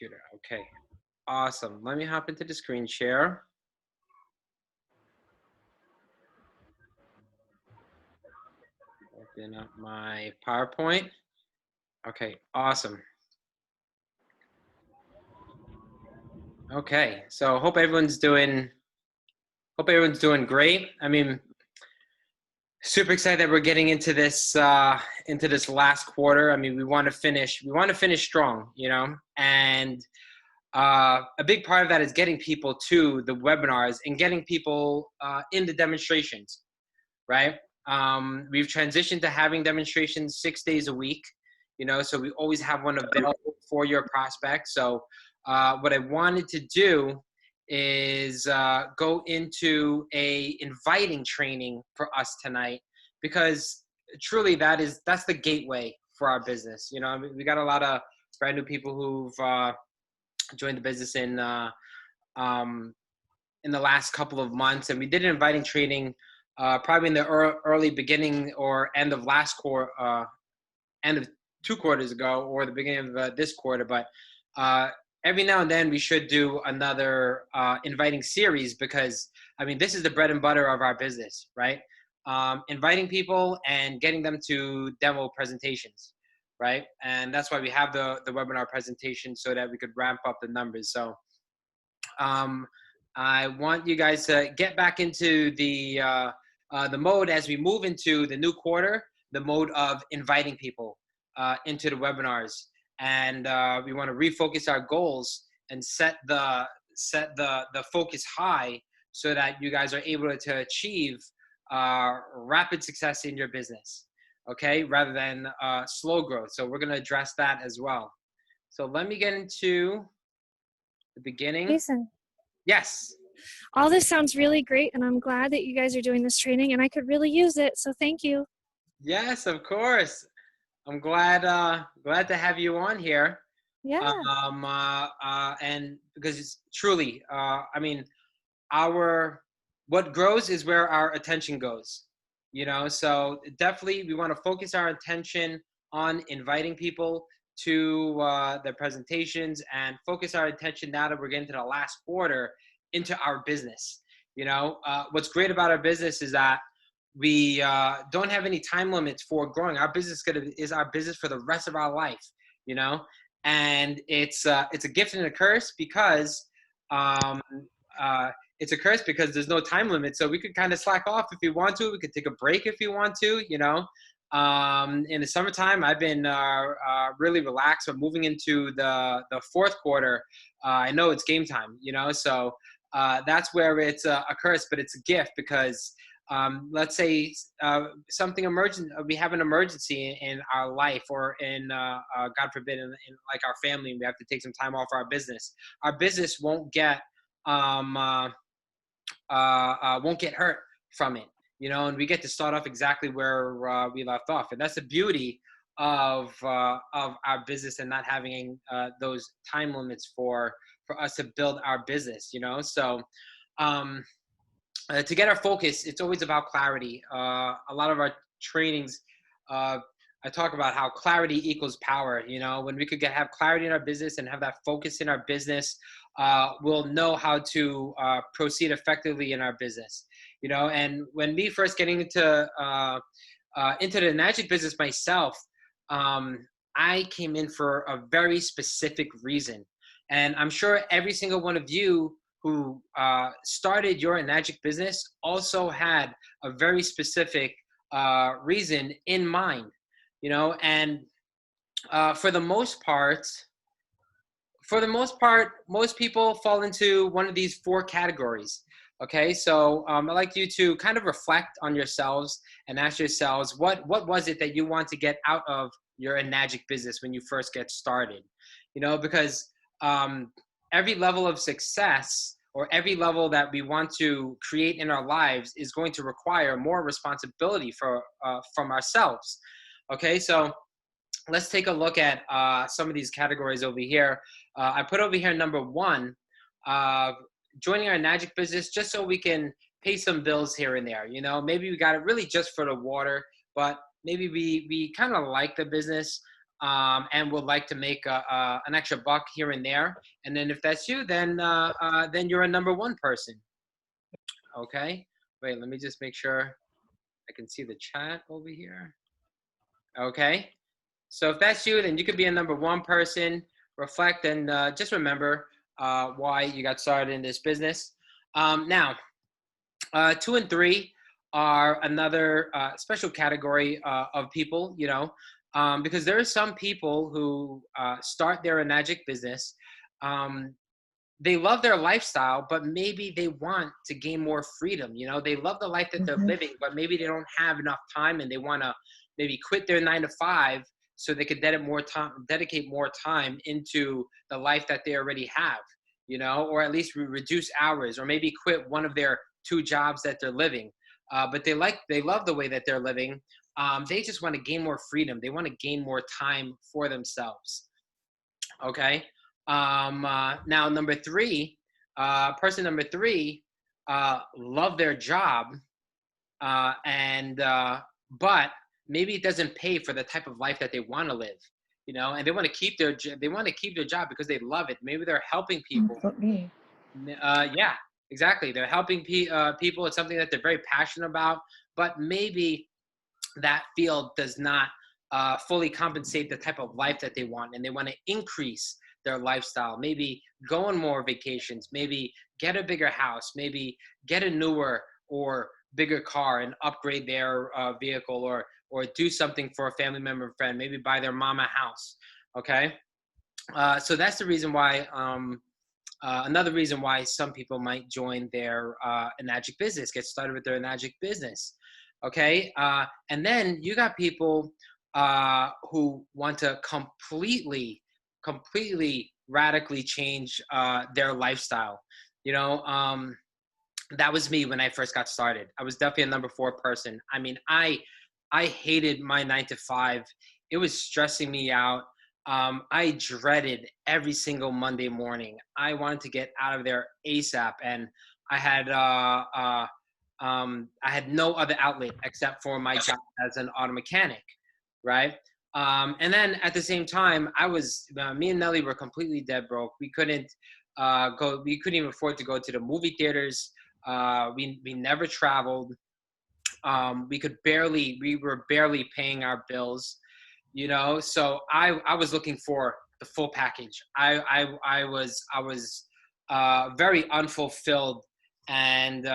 Computer. Okay. Awesome. Let me hop into the screen share. Open up my PowerPoint. Okay. Awesome. Okay. So hope everyone's doing great. I mean, super excited that we're getting into this last quarter. I mean, we want to finish strong, and a big part of that is getting people to the webinars and getting people in the demonstrations, right? We've transitioned to having demonstrations 6 days a week, so we always have one available for your prospects. So what I wanted to do is go into a inviting training for us tonight, because truly that's the gateway for our business. I mean, we got a lot of brand new people who've joined the business in the last couple of months, and we did an inviting training probably in the early beginning or end of end of 2 quarters ago, or the beginning of this quarter. But every now and then we should do another inviting series, because I mean, this is the bread and butter of our business, right? Inviting people and getting them to demo presentations, right? And that's why we have the webinar presentation, so that we could ramp up the numbers. So I want you guys to get back into the mode as we move into the new quarter, the mode of inviting people into the webinars. And we want to refocus our goals and set the focus high, so that you guys are able to achieve rapid success in your business, okay, rather than slow growth. So we're going to address that as well. So let me get into the beginning. Jason, Yes. all this sounds really great, and I'm glad that you guys are doing this training, and I could really use it, so thank you. Yes, of course. I'm glad to have you on here. Yeah. And because it's truly, I mean, what grows is where our attention goes, so definitely we want to focus our attention on inviting people to the presentations, and focus our attention, now that we're getting to the last quarter, into our business. What's great about our business is that we don't have any time limits for growing. Our business is our business for the rest of our life, and it's a gift and a curse, because it's a curse because there's no time limit. So we could kind of slack off if we want to. We could take a break if we want to. In the summertime, I've been really relaxed. But moving into the fourth quarter, I know it's game time. So that's where it's a curse, but it's a gift, because let's say something emergent, we have an emergency in our life, or in God forbid, in like our family, and we have to take some time off our business. Our business won't get hurt from it, and we get to start off exactly where we left off. And that's the beauty of our business, and not having those time limits for us to build our business, so to get our focus, it's always about clarity. A lot of our trainings, I talk about how clarity equals power. When we could have clarity in our business and have that focus in our business, we'll know how to proceed effectively in our business. And when me first getting into the magic business myself, I came in for a very specific reason. And I'm sure every single one of you who started your magic business also had a very specific reason in mind, and for the most part, most people fall into one of these 4 categories. Okay, so I'd like you to kind of reflect on yourselves and ask yourselves, what was it that you want to get out of your magic business when you first get started? Because every level of success, or every level that we want to create in our lives, is going to require more responsibility from ourselves. Okay, so let's take a look at some of these categories over here. I put over here number 1, joining our magic business just so we can pay some bills here and there. Maybe we got it really just for the water, but maybe we kind of like the business. and would like to make an extra buck here and there. And then if that's you, then you're a number one person. Okay. Wait, let me just make sure I can see the chat over here. Okay. So if that's you, then you could be a number one person. Reflect and just remember why you got started in this business. Now, 2 and 3 are another special category of people, because there are some people who start their Enagic business. They love their lifestyle, but maybe they want to gain more freedom. They love the life that they're living, but maybe they don't have enough time, and they want to maybe quit their 9 to 5 so they could dedicate more time into the life that they already have, or at least reduce hours, or maybe quit one of their 2 jobs that they're living. But they love the way that they're living. They just want to gain more freedom. They want to gain more time for themselves. Okay. Now, number 3, person number 3, love their job, but maybe it doesn't pay for the type of life that they want to live, and they want to keep their job because they love it. Maybe they're helping people. Yeah, exactly. They're helping people. It's something that they're very passionate about, but maybe that field does not fully compensate the type of life that they want, and they want to increase their lifestyle. Maybe go on more vacations, maybe get a bigger house, maybe get a newer or bigger car and upgrade their vehicle, or do something for a family member or friend, maybe buy their mom a house. Okay. So that's the reason why, another reason why some people might join their Enagic business, get started with their Enagic business. Okay. And then you got people who want to completely radically change their lifestyle. That was me when I first got started. I was definitely a number 4 person. I mean, I hated my 9 to 5. It was stressing me out. I dreaded every single Monday morning. I wanted to get out of there ASAP, and I had no other outlet except for my job as an auto mechanic, right? And then at the same time, me and Nelly were completely dead broke. We couldn't even afford to go to the movie theaters. We never traveled. We were barely paying our bills, so I was looking for the full package. I was very unfulfilled, and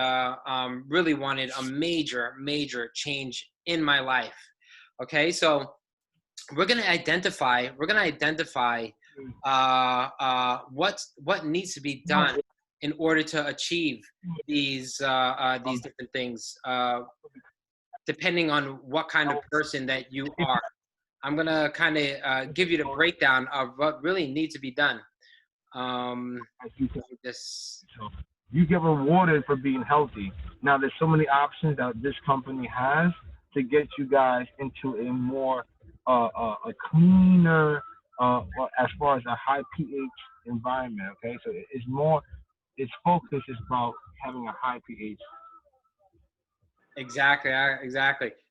really wanted a major change in my life. Okay, so we're gonna identify what needs to be done in order to achieve these different things, depending on what kind of person that you are. I'm gonna kind of give you the breakdown of what really needs to be done. You get rewarded for being healthy. Now, there's so many options that this company has to get you guys into a more a cleaner, as far as a high pH environment. Okay, so its focus is about having a high pH. Exactly.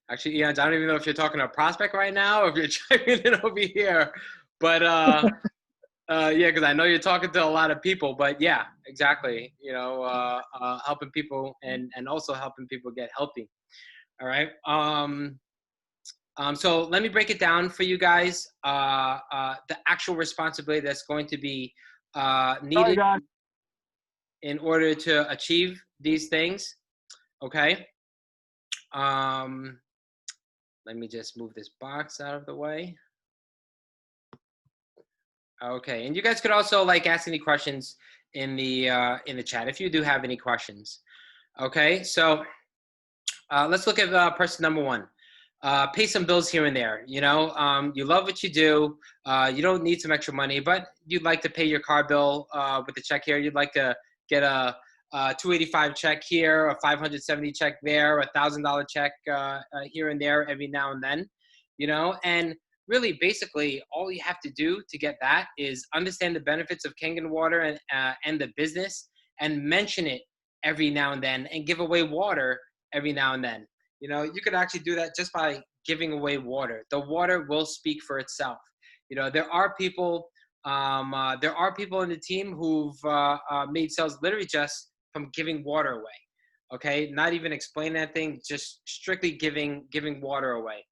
Actually, Ian, I don't even know if you're talking to a prospect right now, or if you're checking in over here. But yeah, because I know you're talking to a lot of people. But yeah, exactly. Helping people and also helping people get healthy. All right. So let me break it down for you guys. The actual responsibility that's going to be needed in order to achieve these things. Okay. Let me just move this box out of the way. Okay, and you guys could also ask any questions in the chat if you do have any questions. Okay, so let's look at person number 1. Pay some bills here and there. You love what you do. You don't need some extra money, but you'd like to pay your car bill with the check here. You'd like to get a $285 check here, a $570 check there, a $1,000 check here and there every now and then, and really basically all you have to do to get that is understand the benefits of Kangen water and the business, and mention it every now and then, and give away water every now and then. You could actually do that just by giving away water. The water will speak for itself. There are people in the team who've made sales literally just from giving water away. Okay, not even explaining anything, just strictly giving water away.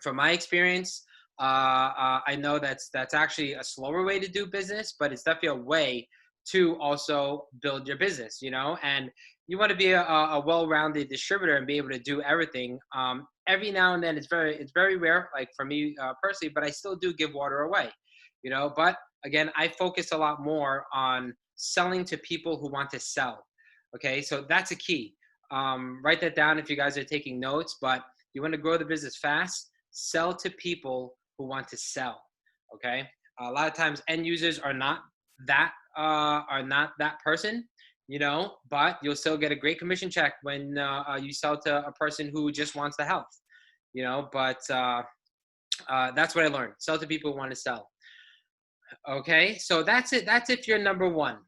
From my experience, I know that's actually a slower way to do business, but it's definitely a way to also build your business. And you want to be a well-rounded distributor and be able to do everything. Every now and then, it's very rare, like for me personally, but I still do give water away. But again, I focus a lot more on selling to people who want to sell. Okay, so that's a key. Write that down if you guys are taking notes. But you want to grow the business fast, sell to people who want to sell. Okay, a lot of times end users are not that person, but you'll still get a great commission check when you sell to a person who just wants the help. But that's what I learned. Sell to people who want to sell. Okay, so that's it. That's if you're number one.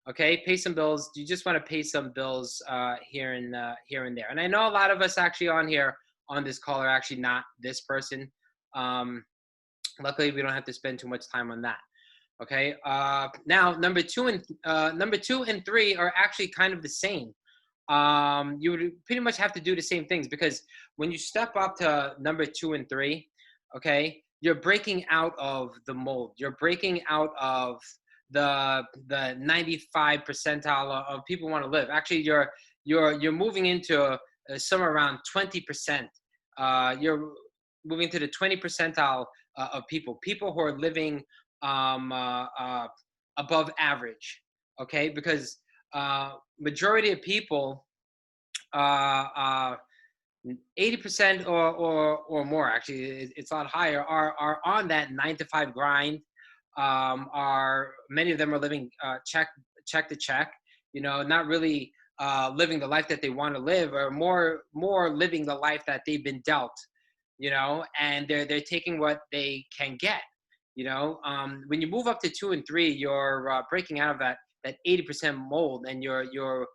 Okay, pay some bills. You just want to pay some bills here and there. And I know a lot of us actually on this call are actually not this person. Luckily, we don't have to spend too much time on that. Okay. Now, number two and three are actually kind of the same. You would pretty much have to do the same things, because when you step up to number 2 and 3, okay, you're breaking out of the mold. You're breaking out of the 95 percentile of people want to live. Actually, you're moving into somewhere around 20%. You're moving to the 20 percentile of people who are living above average. Okay, because majority of people, 80% or more, actually, it's a lot higher, are on that 9 to 5 grind. Many of them are living check to check, not really living the life that they want to live, or more living the life that they've been dealt, and they're taking what they can get. When you move up to 2 and 3, you're breaking out of that 80% mold, and you're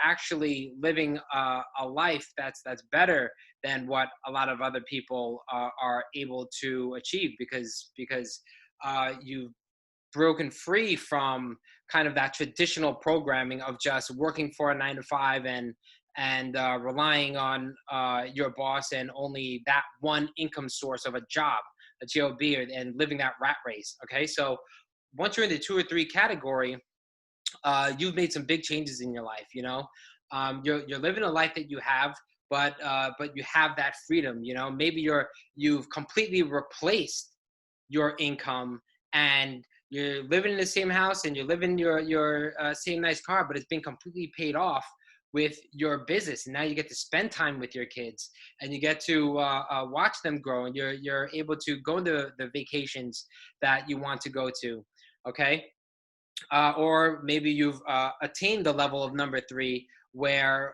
actually living a life that's better than what a lot of other people are able to achieve, because you've broken free from kind of that traditional programming of just working for a 9 to 5 and relying on your boss and only that one income source of a job, a job, and living that rat race. Okay, so once you're in the 2 or 3 category, you've made some big changes in your life. You're living a life that you have, but you have that freedom. Maybe you've completely replaced your income, and you're living in the same house, and you're living your same nice car, but it's been completely paid off with your business. And now you get to spend time with your kids, and you get to watch them grow, and you're able to go to the vacations that you want to go to. Okay. Or maybe you've attained the level of number 3, where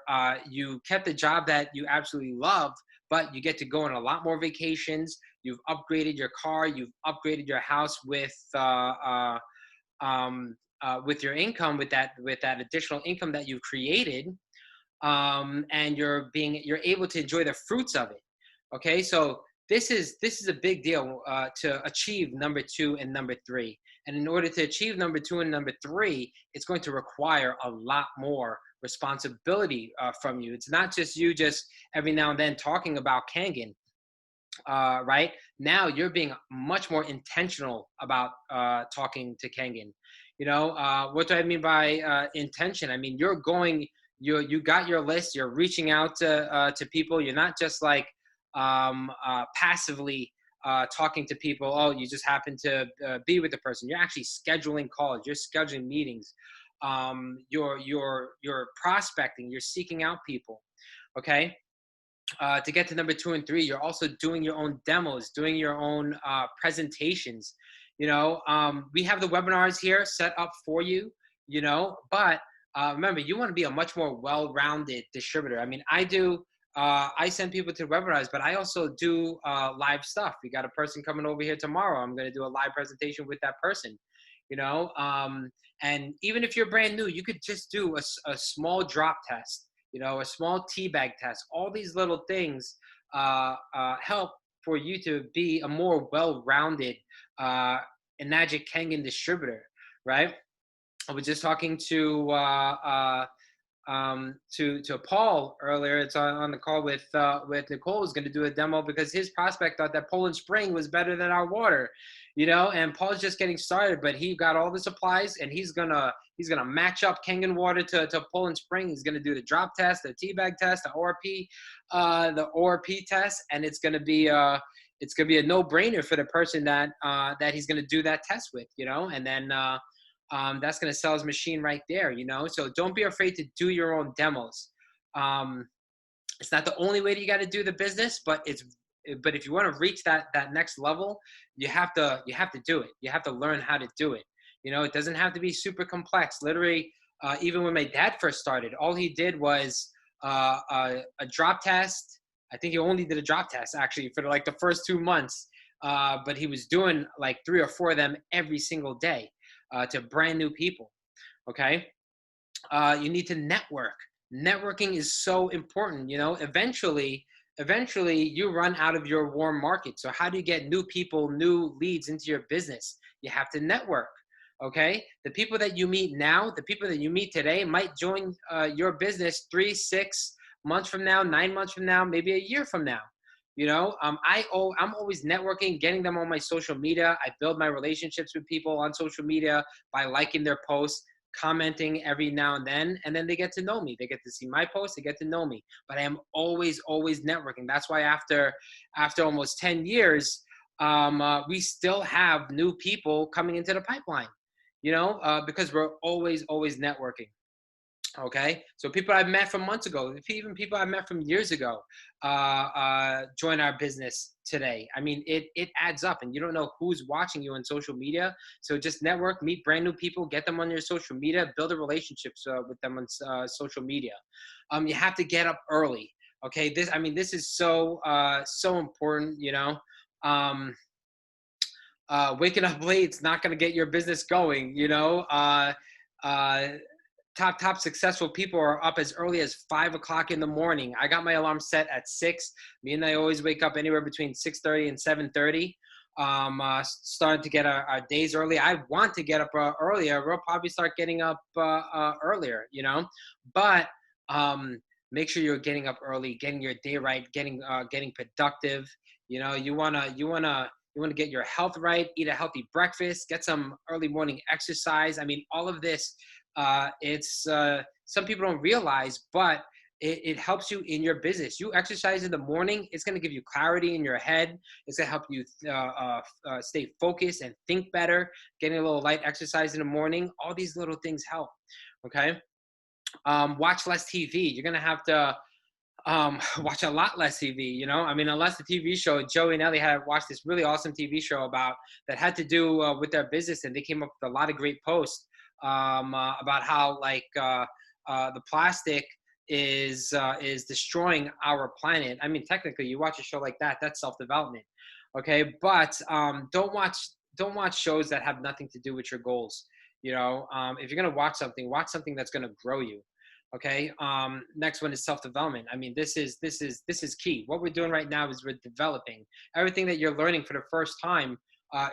you kept a job that you absolutely love, but you get to go on a lot more vacations. You've upgraded your car. You've upgraded your house with your income, with that additional income that you've created, and you're able to enjoy the fruits of it. Okay, so this is a big deal to achieve number 2 and number 3. And in order to achieve number 2 and number 3, it's going to require a lot more responsibility from you. It's not just you just every now and then talking about Kangen, right? Now you're being much more intentional about talking to Kangen. What do I mean by intention? I mean, you got your list, you're reaching out to people. You're not just like passively talking to people. Oh, you just happen to be with the person. You're actually scheduling calls. You're scheduling meetings. You're prospecting. You're seeking out people. Okay. To get to number 2 and 3, you're also doing your own demos, doing your own presentations. We have the webinars here set up for you. But remember, you want to be a much more well-rounded distributor. I mean, I send people to webinars, but I also do live stuff. We got a person coming over here tomorrow. I'm going to do a live presentation with that person, and even if you're brand new, you could just do a small drop test, a small tea bag test. All these little things help for you to be a more well-rounded Enagic Kangen distributor, right? I was just talking to Paul earlier. It's on the call with Nicole, who's going to do a demo because his prospect thought that Poland Spring was better than our water, and Paul's just getting started, but he got all the supplies and he's gonna match up Kangen water to Poland Spring. He's gonna do the drop test, the teabag test, the ORP test, and it's gonna be a no-brainer for the person that he's gonna do that test with, and then that's going to sell his machine right there, So don't be afraid to do your own demos. It's not the only way that you got to do the business, but if you want to reach that next level, you have to do it. You have to learn how to do it. It doesn't have to be super complex. Literally, even when my dad first started, all he did was a drop test. I think he only did a drop test actually for like the first 2 months, but he was doing like 3 or 4 of them every single day. To brand new people, okay? You need to network. Networking is so important, Eventually, you run out of your warm market. So how do you get new people, new leads into your business? You have to network, okay? The people that you meet now, the people that you meet today might join your business 3, 6 months from now, 9 months from now, maybe a year from now. I'm always networking, getting them on my social media. I build my relationships with people on social media by liking their posts, commenting every now and then they get to know me. They get to see my posts, they get to know me. But I am always networking. That's why after almost 10 years, we still have new people coming into the pipeline, because we're always networking. Okay, so people I met from months ago, even people I met from years ago, join our business today. I mean, it adds up, and you don't know who's watching you on social media. So just network, meet brand new people, get them on your social media, build a relationships with them on social media. You have to get up early. Okay, this is so important. Waking up late is not going to get your business going. Top successful people are up as early as 5 o'clock in the morning. I got my alarm set at 6. Me and I always wake up anywhere between 6:30 and 7:30. Starting to get our days early. I want to get up earlier. We'll probably start getting up earlier, but make sure you're getting up early, getting your day right, getting productive. You wanna get your health right, eat a healthy breakfast, get some early morning exercise. I mean, all of this. It's some people don't realize, but it helps you in your business. You exercise in the morning, it's going to give you clarity in your head. It's going to help you stay focused and think better. Getting a little light exercise in the morning, all these little things help. Okay. Watch less TV. You're going to have to watch a lot less TV, unless the TV show, Joey and Ellie had watched this really awesome TV show that had to do with their business, and they came up with a lot of great posts about how the plastic is destroying our planet. I mean, technically, you watch a show like that, that's self-development, okay? But don't watch shows that have nothing to do with your goals. If you're gonna watch something that's gonna grow you. Okay. Next one is self-development. I mean, this is key. What we're doing right now is we're developing. Everything that you're learning for the first time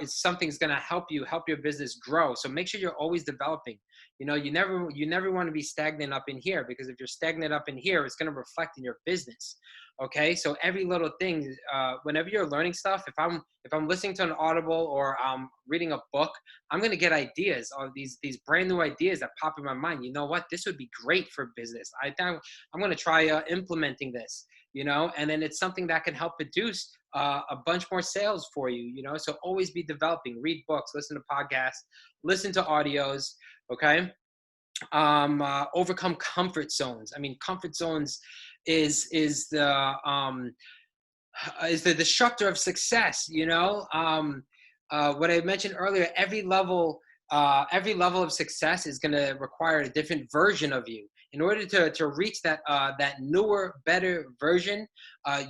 is something's going to help your business grow. So make sure you're always developing. You never want to be stagnant up in here, because if you're stagnant up in here, it's going to reflect in your business. Okay. So every little thing, whenever you're learning stuff, if I'm listening to an Audible or I'm reading a book, I'm going to get ideas on these brand new ideas that pop in my mind. You know what? This would be great for business. I think I'm going to try implementing this, and then it's something that can help produce a bunch more sales for you, so always be developing. Read books, listen to podcasts, listen to audios. Okay. Overcome comfort zones. I mean, comfort zones is the destructor of success. What I mentioned earlier, every level of success is going to require a different version of you. In order to reach that newer, better version,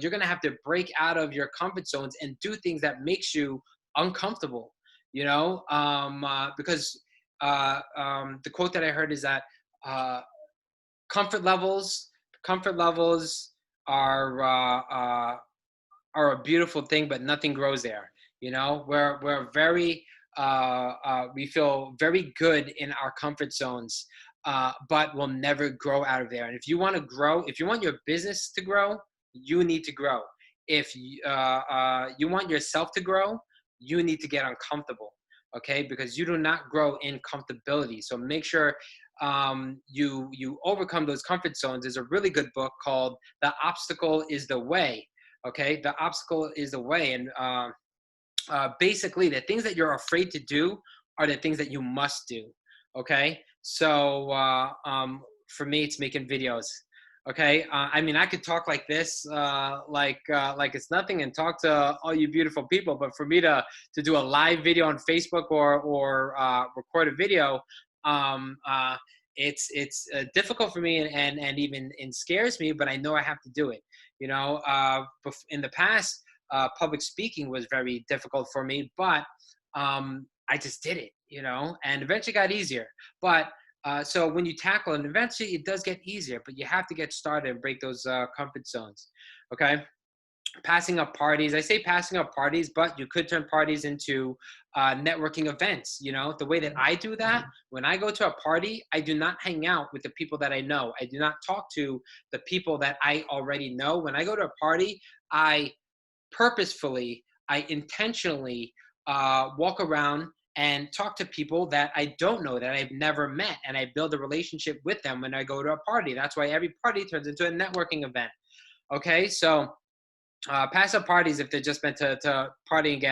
you're going to have to break out of your comfort zones and do things that makes you uncomfortable, because the quote that I heard is that comfort levels are are a beautiful thing, but nothing grows there. You know, we're very we feel very good in our comfort zones, but we'll never grow out of there. And if you want to grow, if you want your business to grow, you need to grow. If you want yourself to grow, you need to get uncomfortable. Okay, because you do not grow in comfortability. So make sure you overcome those comfort zones. There's a really good book called "The Obstacle Is the Way." Okay, the obstacle is the way, and basically the things that you're afraid to do are the things that you must do. Okay, so for me, it's making videos. Okay, I mean, I could talk like this, like it's nothing, and talk to all you beautiful people. But for me to do a live video on Facebook or record a video, it's difficult for me and even scares me. But I know I have to do it. You know, in the past, public speaking was very difficult for me, but I just did it. You know, and eventually got easier. But so when you tackle it, eventually it does get easier, but you have to get started and break those comfort zones. Okay. Passing up parties. I say passing up parties, but you could turn parties into networking events. You know, the way that I do that, when I go to a party, I do not hang out with the people that I know. I do not talk to the people that I already know. When I go to a party, I purposefully, I intentionally walk around and talk to people that I don't know, that I've never met, and I build a relationship with them when I go to a party. That's why every party turns into a networking event. Okay, so pass up parties if they're just meant to party and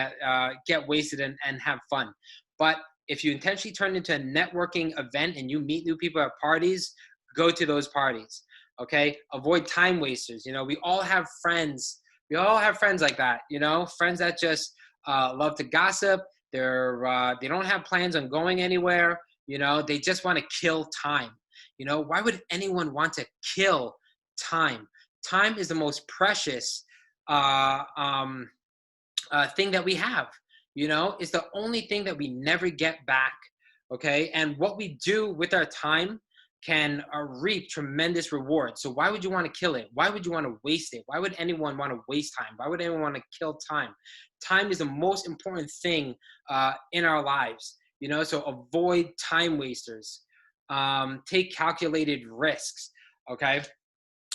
get wasted and have fun. But if you intentionally turn into a networking event and you meet new people at parties, go to those parties. Okay, avoid time wasters. You know, we all have friends. We all have friends like that. You know, friends that just love to gossip. They don't have plans on going anywhere. You know, they just want to kill time. You know, why would anyone want to kill time? Time is the most precious thing that we have. You know, it's the only thing that we never get back. Okay, and what we do with our time can reap tremendous rewards. So why would you want to kill it? Why would you want to waste it? Why would anyone want to waste time? Why would anyone want to kill time? Time is the most important thing in our lives, you know, so avoid time wasters. Take calculated risks, okay?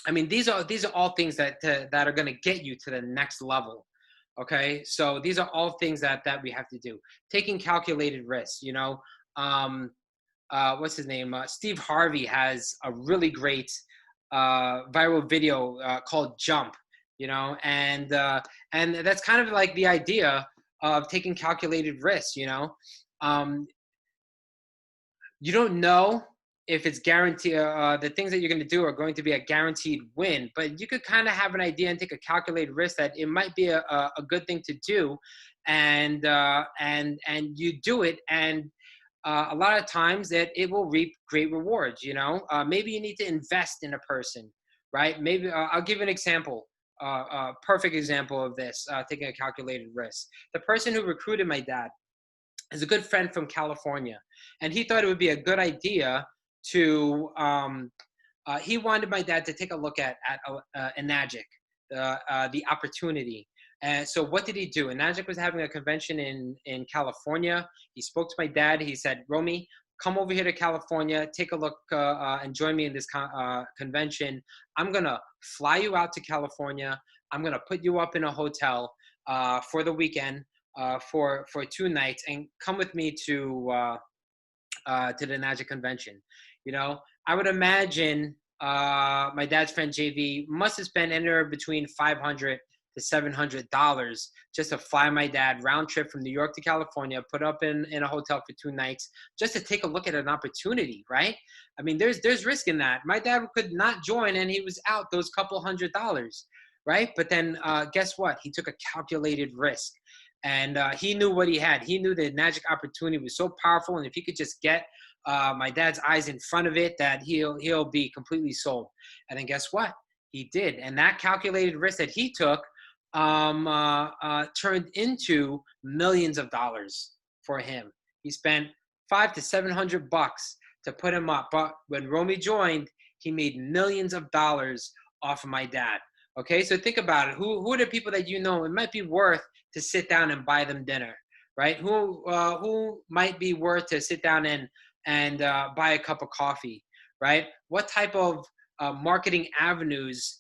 I mean, these are all things that are going to get you to the next level, okay? So these are all things that we have to do. Taking calculated risks, you know, what's his name? Steve Harvey has a really great viral video called Jump, you know, and that's kind of like the idea of taking calculated risks, you know. You don't know if it's guaranteed, the things that you're going to do are going to be a guaranteed win, but you could kind of have an idea and take a calculated risk that it might be a good thing to do, and you do it, and a lot of times that it will reap great rewards. You know, maybe you need to invest in a person, right? Maybe I'll give you an example, a perfect example of this, taking a calculated risk. The person who recruited my dad is a good friend from California, and he thought it would be a good idea to, he wanted my dad to take a look at Enagic, the opportunity. And so what did he do? Enagic was having a convention in California. He spoke to my dad. He said, Romy, come over here to California, take a look, and join me in this convention. I'm going to fly you out to California. I'm going to put you up in a hotel for the weekend, for 2 nights, and come with me to the Enagic convention. You know, I would imagine my dad's friend JV must have spent anywhere between $500 to $700 just to fly my dad round trip from New York to California, put up in a hotel for 2 nights, just to take a look at an opportunity, right? I mean, there's risk in that. My dad could not join, and he was out those couple $100, right? But then guess what? He took a calculated risk, and he knew what he had. He knew the Enagic opportunity was so powerful, and if he could just get my dad's eyes in front of it, that he'll be completely sold. And then guess what? He did, and that calculated risk that he took turned into millions of dollars for him. He spent $500 to $700 to put him up, but when Romy joined, he made millions of dollars off of my dad. Okay, so think about it. Who are the people that you know it might be worth to sit down and buy them dinner, right? Who might be worth to sit down and buy a cup of coffee, right? What type of marketing avenues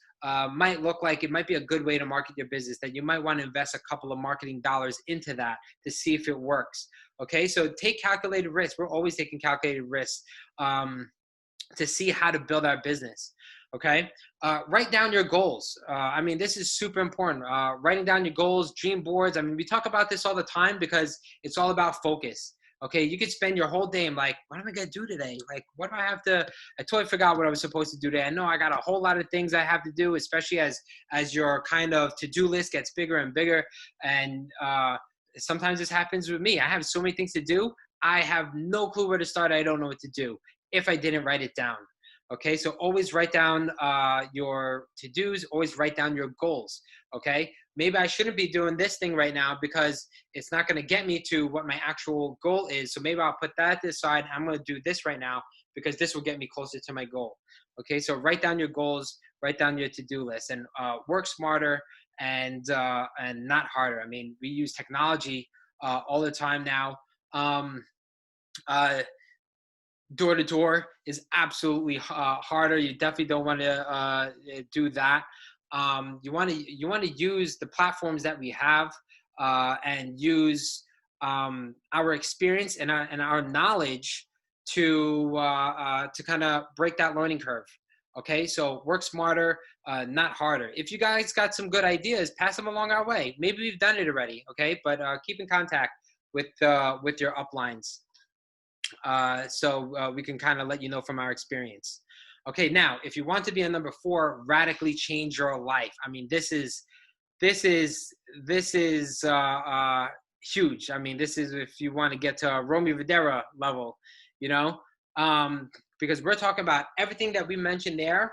might look like it might be a good way to market your business, that you might want to invest a couple of marketing dollars into that to see if it works. Okay, so take calculated risks. We're always taking calculated risks to see how to build our business. Okay, write down your goals. I mean, this is super important. Writing down your goals, dream boards. I mean, we talk about this all the time because it's all about focus. Okay, you could spend your whole day and like, what am I gonna do today? Like, what do I have to? I totally forgot what I was supposed to do today. I know I got a whole lot of things I have to do, especially as your kind of to-do list gets bigger and bigger. And sometimes this happens with me. I have so many things to do. I have no clue where to start. I don't know what to do if I didn't write it down. Okay, so always write down your to-dos, always write down your goals. Okay, maybe I shouldn't be doing this thing right now because it's not going to get me to what my actual goal is. So maybe I'll put that aside. I'm going to do this right now because this will get me closer to my goal. Okay, so write down your goals, write down your to-do list, and work smarter and not harder. I mean, we use technology all the time now. Door to door is absolutely harder. You definitely don't want to do that. You want to use the platforms that we have and use our experience and our knowledge to kind of break that learning curve. Okay, so work smarter, not harder. If you guys got some good ideas, pass them along our way. Maybe we've done it already. Okay, but keep in contact with your uplines. So we can kind of let you know from our experience. Okay, now if you want to be a number 4, radically change your life. I mean, this is huge. I mean, this is if you want to get to a Romy Videra level, you know, because we're talking about everything that we mentioned there,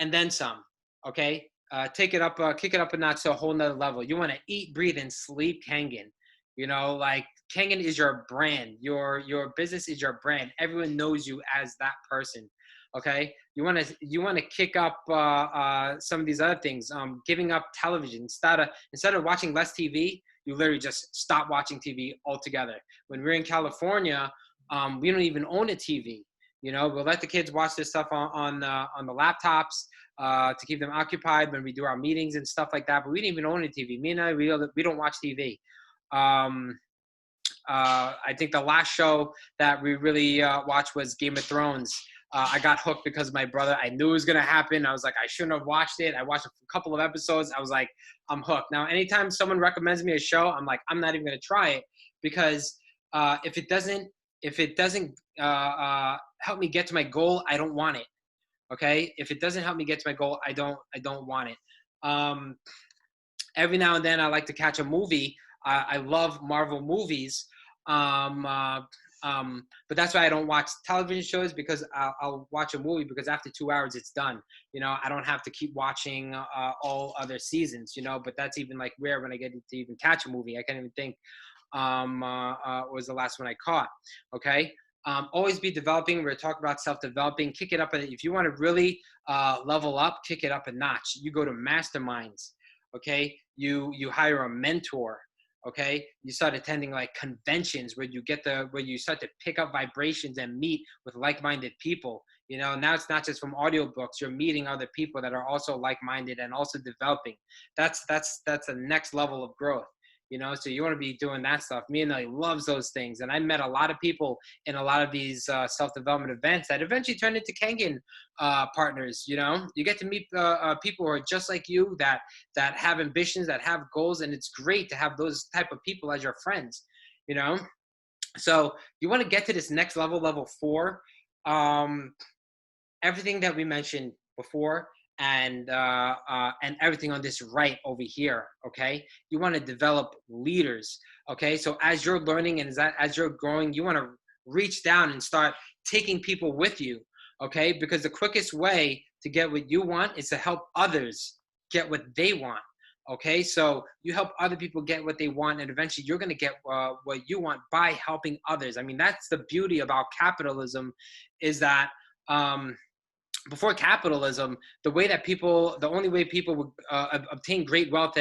and then some. Okay, take it up, kick it up a notch to a whole nother level. You want to eat, breathe, and sleep Kangen. You know, like Kangen is your brand. Your business is your brand. Everyone knows you as that person. Okay, you want to kick up some of these other things. Giving up television instead of watching less TV, you literally just stop watching TV altogether. When we're in California, we don't even own a TV. You know, we'll let the kids watch this stuff on the laptops to keep them occupied when we do our meetings and stuff like that. But we didn't even own a TV. Me and I, we don't watch TV. I think the last show that we really watched was Game of Thrones. I got hooked because of my brother. I knew it was going to happen. I was like, I shouldn't have watched it. I watched a couple of episodes. I was like, I'm hooked. Now, anytime someone recommends me a show, I'm like, I'm not even going to try it because if it doesn't help me get to my goal, I don't want it. Okay? If it doesn't help me get to my goal, I don't want it. Every now and then I like to catch a movie. I love Marvel movies. But that's why I don't watch television shows, because I'll watch a movie because after 2 hours it's done. You know, I don't have to keep watching all other seasons, you know, but that's even like rare when I get to even catch a movie. I can't even think was the last one I caught. Okay. Always be developing. We're talking about self-developing. Kick it up. If you want to really level up, kick it up a notch. You go to masterminds. Okay. You hire a mentor. Okay, you start attending like conventions where you start to pick up vibrations and meet with like-minded people. You know, now it's not just from audiobooks. You're meeting other people that are also like-minded and also developing. That's the next level of growth. You know, so you want to be doing that stuff. Me and I loves those things, and I met a lot of people in a lot of these self-development events that eventually turned into Kangen partners. You know, you get to meet people who are just like you, that have ambitions, that have goals, and it's great to have those type of people as your friends. You know, so you want to get to this next level, level 4. Everything that we mentioned before. And everything on this right over here. Okay, you want to develop leaders. Okay, so as you're learning and as you're growing, you want to reach down and start taking people with you. Okay, because the quickest way to get what you want is to help others get what they want. Okay, so you help other people get what they want, and eventually you're going to get what you want by helping others. I mean, that's the beauty about capitalism, is that before capitalism, the only way people would obtain great wealth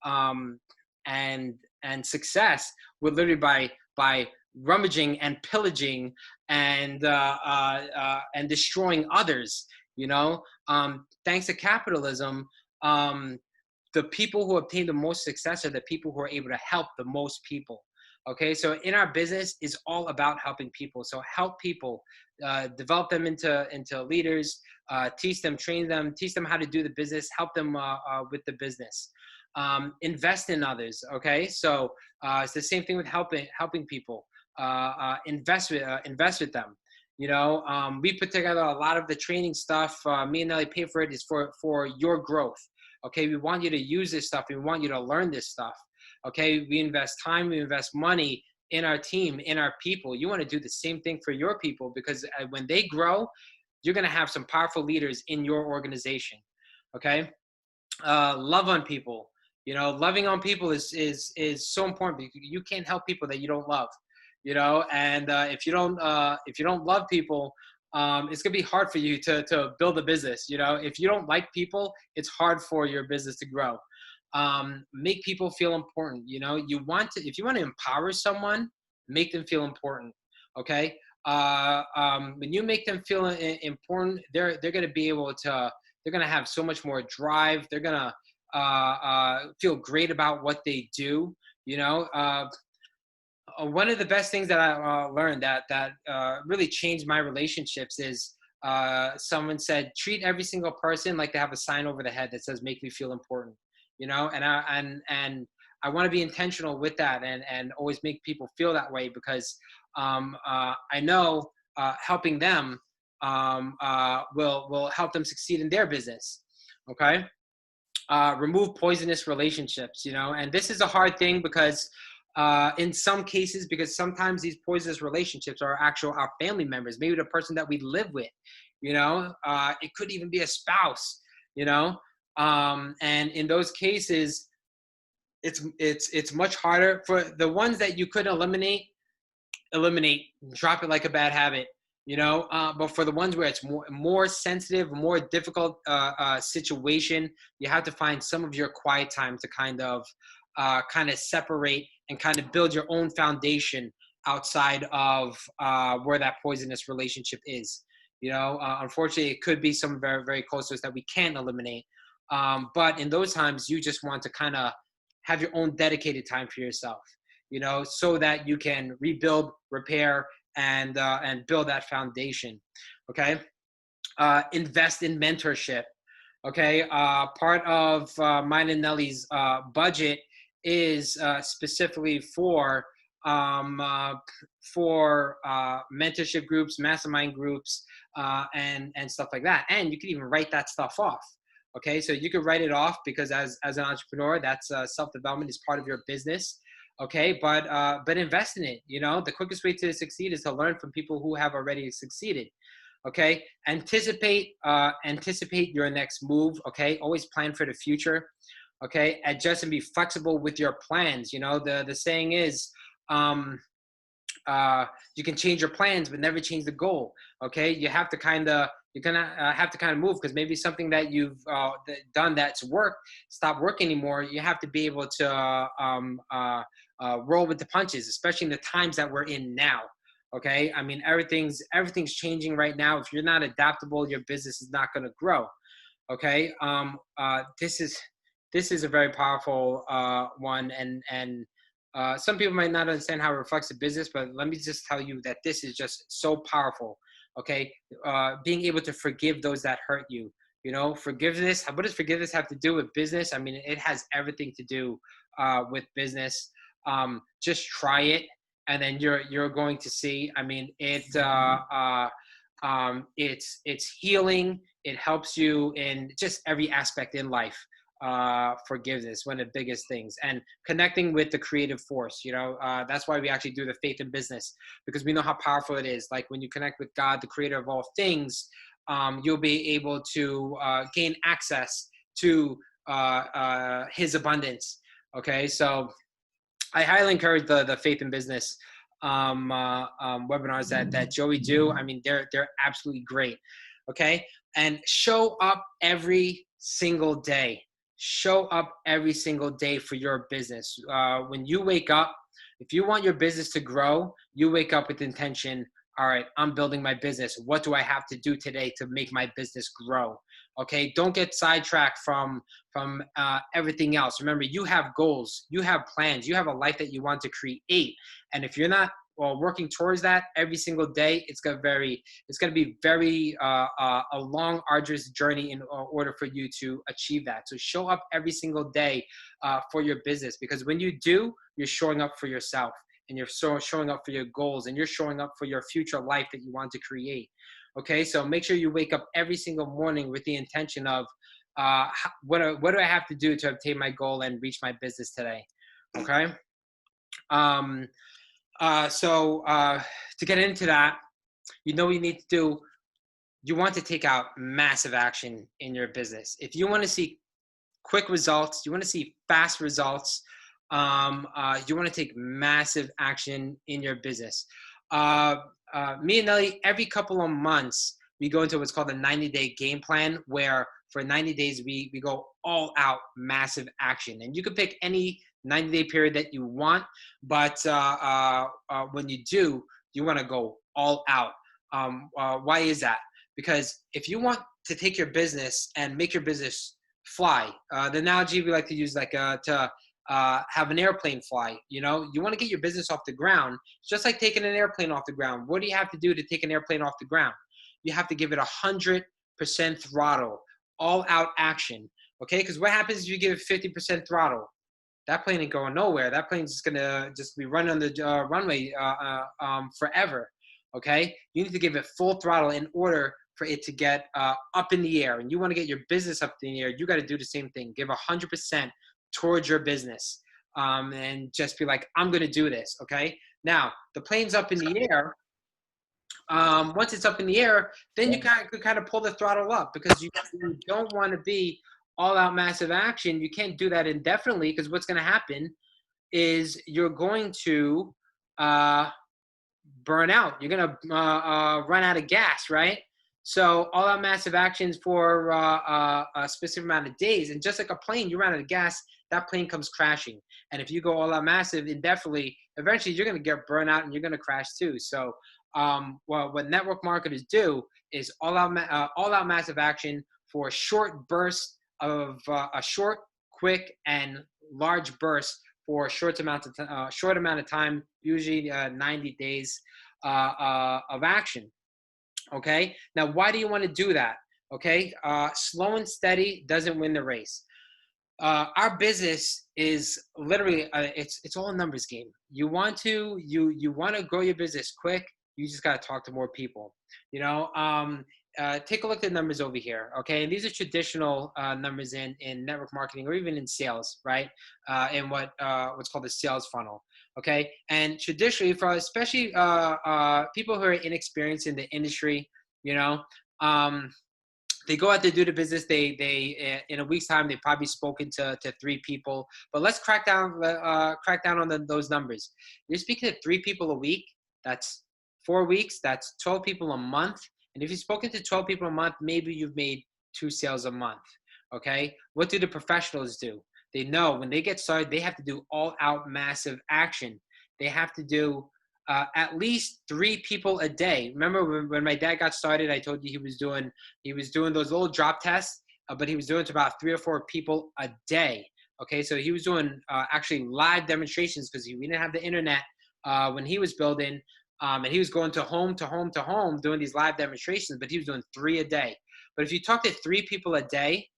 um, and success would literally by rummaging and pillaging and destroying others. Thanks to capitalism, the people who obtain the most success are the people who are able to help the most people. Okay, so in our business is all about helping people. So help people, develop them into leaders, teach them, train them, teach them how to do the business, help them with the business. Invest in others. Okay, so it's the same thing with helping people. Invest with them. We put together a lot of the training stuff. Me and Nelly pay for it. Is for your growth. Okay, we want you to use this stuff. We want you to learn this stuff. Okay, we invest time, we invest money in our team, in our people. You want to do the same thing for your people, because when they grow, you're going to have some powerful leaders in your organization. Okay, love on people. Loving on people is so important, because you can't help people that you don't love. And if you don't love people, it's gonna be hard for you to build a business. If you don't like people, it's hard for your business to grow. Make people feel important. If you want to empower someone, make them feel important. Okay. When you make them feel important, they're going to be able to. They're going to have so much more drive. They're going to feel great about what they do. One of the best things that I learned that really changed my relationships is someone said, treat every single person like they have a sign over the head that says, make me feel important. And I want to be intentional with that and always make people feel that way, because I know helping them will help them succeed in their business. Okay. Remove poisonous relationships, and this is a hard thing, because in some cases, because sometimes these poisonous relationships are our family members, maybe the person that we live with. It could even be a spouse. And in those cases, it's much harder. For the ones that you could eliminate, drop it like a bad habit. But for the ones where it's more sensitive, more difficult situation, you have to find some of your quiet time to kind of separate and kind of build your own foundation outside of where that poisonous relationship is. Unfortunately, it could be some very, very close to us that we can't eliminate. But in those times, you just want to kind of have your own dedicated time for yourself, so that you can rebuild, repair, and build that foundation. Okay. Invest in mentorship. Okay. Part of mine and Nelly's budget is specifically for mentorship groups, mastermind groups, and stuff like that. And you can even write that stuff off. Okay, so you could write it off, because as an entrepreneur, that's self-development is part of your business. Okay, but invest in it. The quickest way to succeed is to learn from people who have already succeeded. Okay, anticipate your next move. Okay, always plan for the future. Okay, adjust and be flexible with your plans. The saying is, you can change your plans, but never change the goal. Okay, you're gonna have to kind of move, because maybe something that you've done that's worked stop working anymore. You have to be able to roll with the punches, especially in the times that we're in now. Okay, I mean, everything's changing right now. If you're not adaptable, your business is not going to grow. Okay, this is a very powerful one, and some people might not understand how it reflects the business, but let me just tell you that this is just so powerful. Okay, being able to forgive those that hurt you. Forgiveness. What does forgiveness have to do with business? I mean, it has everything to do with business. Just try it, and then you're going to see. I mean, it's healing. It helps you in just every aspect in life. Forgiveness, one of the biggest things, and connecting with the creative force. That's why we actually do the faith in business, because we know how powerful it is. Like when you connect with God, the creator of all things, you'll be able to gain access to his abundance. Okay, so I highly encourage the faith in business. webinars that Joey do. I mean, they're absolutely great. Okay, and show up every single day. Show up every single day for your business. When you wake up, if you want your business to grow, you wake up with intention. All right, I'm building my business. What do I have to do today to make my business grow? Okay, don't get sidetracked from everything else. Remember, you have goals, you have plans, you have a life that you want to create, and if you're not working towards that every single day, it's going to be very a long, arduous journey in order for you to achieve that. So show up every single day for your business, because when you do, you're showing up for yourself, and you're showing up for your goals, and you're showing up for your future life that you want to create. Okay, so make sure you wake up every single morning with the intention of what do I have to do to obtain my goal and reach my business today. Okay. So to get into that, what you need to do. You want to take out massive action in your business. If you want to see quick results, you want to see fast results, you want to take massive action in your business. Me and Nelly, every couple of months, we go into what's called a 90-day game plan, where for 90 days, we go all out massive action. And you can pick any 90-day period that you want, but when you do, you want to go all out. Why is that? Because if you want to take your business and make your business fly, the analogy we like to use, like to have an airplane fly. You want to get your business off the ground. It's just like taking an airplane off the ground. What do you have to do to take an airplane off the ground? You have to give it 100% throttle, all out action. Okay, because what happens if you give it 50% throttle? That plane ain't going nowhere. That plane's just gonna be running on the runway forever. Okay, you need to give it full throttle in order for it to get up in the air. And you want to get your business up in the air, you got to do the same thing. Give 100% towards your business, and just be like, I'm gonna do this. Okay, now the plane's up in the air. Once it's up in the air, then you could kind of pull the throttle up, because you don't want to be all out massive action. You can't do that indefinitely, because what's going to happen is you're going to burn out. You're going to run out of gas, right? So all out massive actions for a specific amount of days. And just like a plane, you run out of gas, that plane comes crashing. And if you go all out massive indefinitely, eventually you're going to get burned out and you're going to crash too. So what network marketers do is all out massive action for short bursts of a short, quick, and large burst for a short amount of time, usually 90 days of action. Okay. Now, why do you want to do that? Okay. Slow and steady doesn't win the race. Our business is literally it's all a numbers game. You want to grow your business quick. You just got to talk to more people. Take a look at the numbers over here. Okay, and these are traditional numbers in network marketing, or even in sales, right? In what's called the sales funnel. Okay, and traditionally, for especially people who are inexperienced in the industry, they go out to do the business. They in a week's time, they've probably spoken to 3 people. But let's crack down on those numbers. You're speaking to 3 people a week. That's 4 weeks. That's 12 people a month. And if you've spoken to 12 people a month, maybe you've made 2 sales a month. Okay. What do the professionals do? They know when they get started, they have to do all out massive action. They have to do at least 3 people a day. Remember when my dad got started, I told you he was doing those little drop tests, but he was doing it to about 3 or 4 people a day. Okay. So he was doing actually live demonstrations, because we didn't have the internet when he was building. And he was going to home doing these live demonstrations, but he was doing 3 a day. But if you talk to 3 people a day,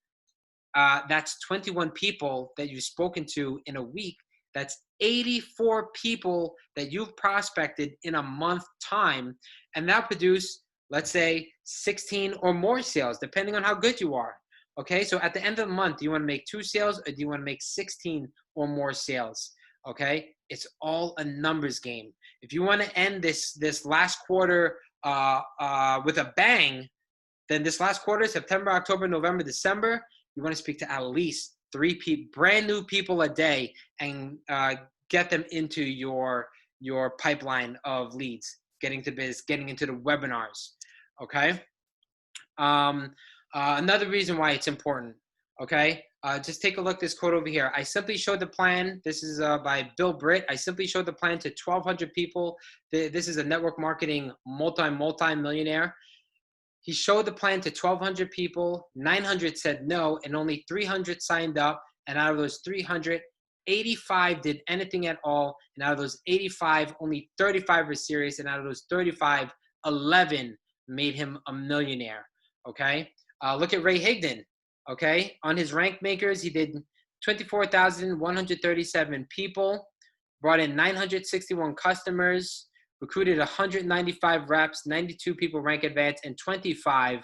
that's 21 people that you've spoken to in a week. That's 84 people that you've prospected in a month time. And that produce, let's say, 16 or more sales, depending on how good you are. Okay, so at the end of the month, do you want to make 2 sales, or do you want to make 16 or more sales? Okay, it's all a numbers game. If you want to end this last quarter with a bang, then this last quarter, September, October, November, December, you want to speak to at least 3 brand new people a day, and get them into your your pipeline of leads, getting to biz, getting into the webinars. Okay. Another reason why it's important. Okay. Just take a look at this quote over here. I simply showed the plan. This is by Bill Britt. I simply showed the plan to 1,200 people. This is a network marketing multi-millionaire. He showed the plan to 1,200 people. 900 said no, and only 300 signed up. And out of those 300, 85 did anything at all. And out of those 85, only 35 were serious. And out of those 35, 11 made him a millionaire. Okay. Look at Ray Higdon. Okay. On his rank makers, he did 24,137 people, brought in 961 customers, recruited 195 reps, 92 people rank advance, and 25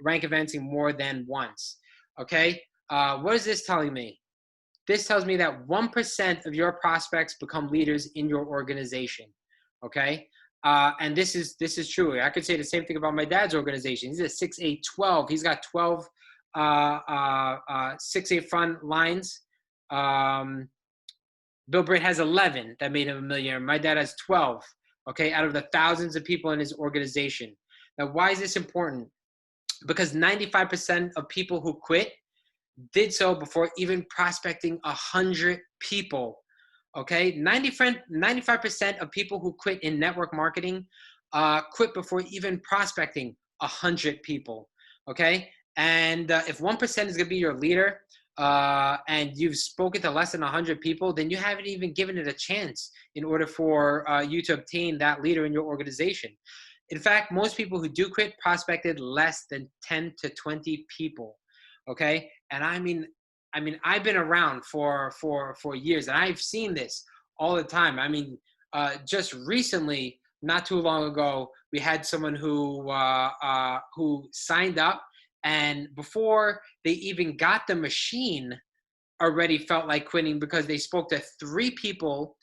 rank advancing more than once. Okay. What is this telling me? This tells me that 1% of your prospects become leaders in your organization. Okay. And this is true. I could say the same thing about my dad's organization. He's a 6'8", 12. He's got 12 6'8" front lines. Bill Britt has 11 that made him a millionaire. My dad has 12, okay, out of the thousands of people in his organization. Now, why is this important? Because 95% of people who quit did so before even prospecting 100 people, okay? 95% of people who quit in network marketing quit before even prospecting 100 people, okay? And if 1% is going to be your leader, and you've spoken to less than 100 people, then you haven't even given it a chance in order for you to obtain that leader in your organization. In fact, most people who do quit prospected less than 10 to 20 people. Okay. And I mean, I've been around for years, and I've seen this all the time. I mean, just recently, not too long ago, we had someone who signed up, and before they even got the machine, already felt like quitting because they spoke to 3 people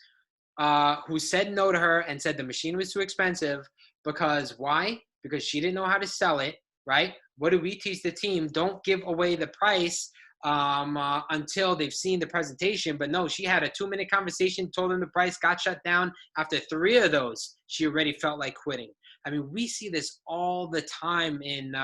who said no to her and said the machine was too expensive. Because why? Because she didn't know how to sell it, right? What do we teach the team? Don't give away the price until they've seen the presentation. But no, she had a 2-minute conversation, told them the price, got shut down. After 3 of those, she already felt like quitting. I mean, we see this all the time in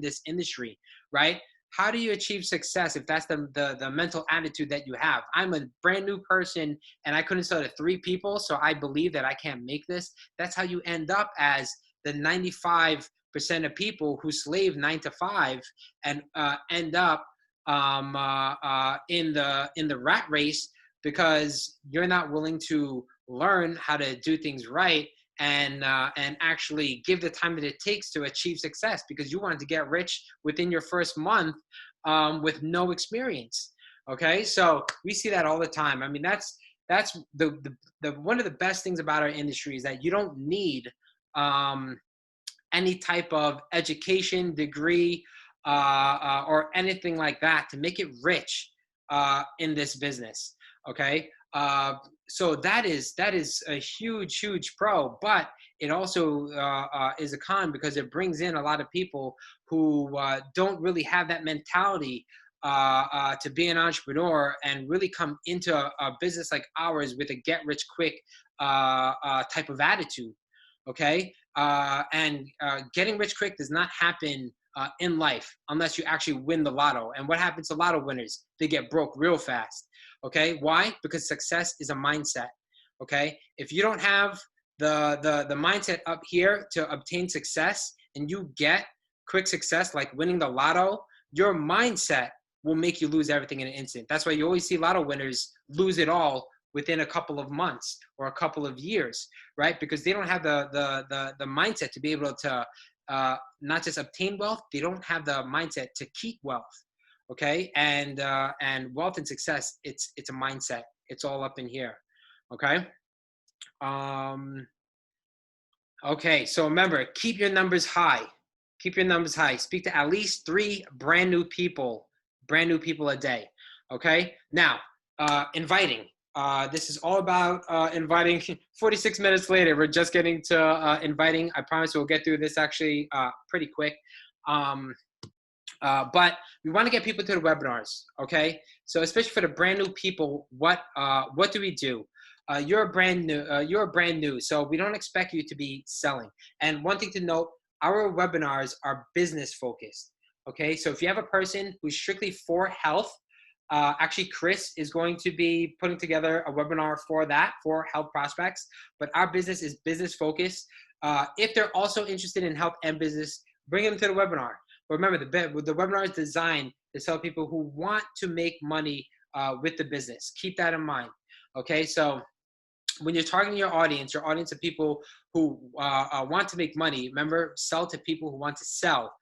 this industry, right? How do you achieve success if that's the mental attitude that you have? I'm a brand new person and I couldn't sell to 3 people, so I believe that I can't make this. That's how you end up as the 95% of people who slave 9 to 5 and end up in the rat race because you're not willing to learn how to do things right and actually give the time that it takes to achieve success, because you wanted to get rich within your first month with no experience. Okay, so we see that all the time. I mean, that's the one of the best things about our industry is that you don't need any type of education, degree, or anything like that to make it rich in this business. Okay. So that is a huge pro, but it also is a con because it brings in a lot of people who don't really have that mentality to be an entrepreneur and really come into a business like ours with a get rich quick type of attitude. Okay. And getting rich quick does not happen in life unless you actually win the lotto. And what happens to lotto winners? They get broke real fast. Okay. Why? Because success is a mindset. Okay. If you don't have the mindset up here to obtain success and you get quick success, like winning the lotto, your mindset will make you lose everything in an instant. That's why you always see lotto winners lose it all within a couple of months or a couple of years, right? Because they don't have the mindset to be able to not just obtain wealth, they don't have the mindset to keep wealth. Okay, and wealth and success, it's a mindset. It's all up in here. Okay. Okay, so remember, keep your numbers high. Keep your numbers high. Speak to at least 3 brand new people a day. Okay. Now, inviting. This is all about inviting. 46 minutes later, we're just getting to inviting. I promise we'll get through this actually pretty quick. But we want to get people to the webinars, okay? So especially for the brand new people, what do we do? you're brand new, so we don't expect you to be selling. And one thing to note, our webinars are business focused. Okay, so if you have a person who's strictly for health, actually Chris is going to be putting together a webinar for that, for health prospects, but our business is business focused. If they're also interested in health and business, bring them to the webinar. But remember, the webinar is designed to sell people who want to make money with the business. Keep that in mind. Okay, so when you're targeting your audience of people who want to make money, remember, sell to people who want to sell.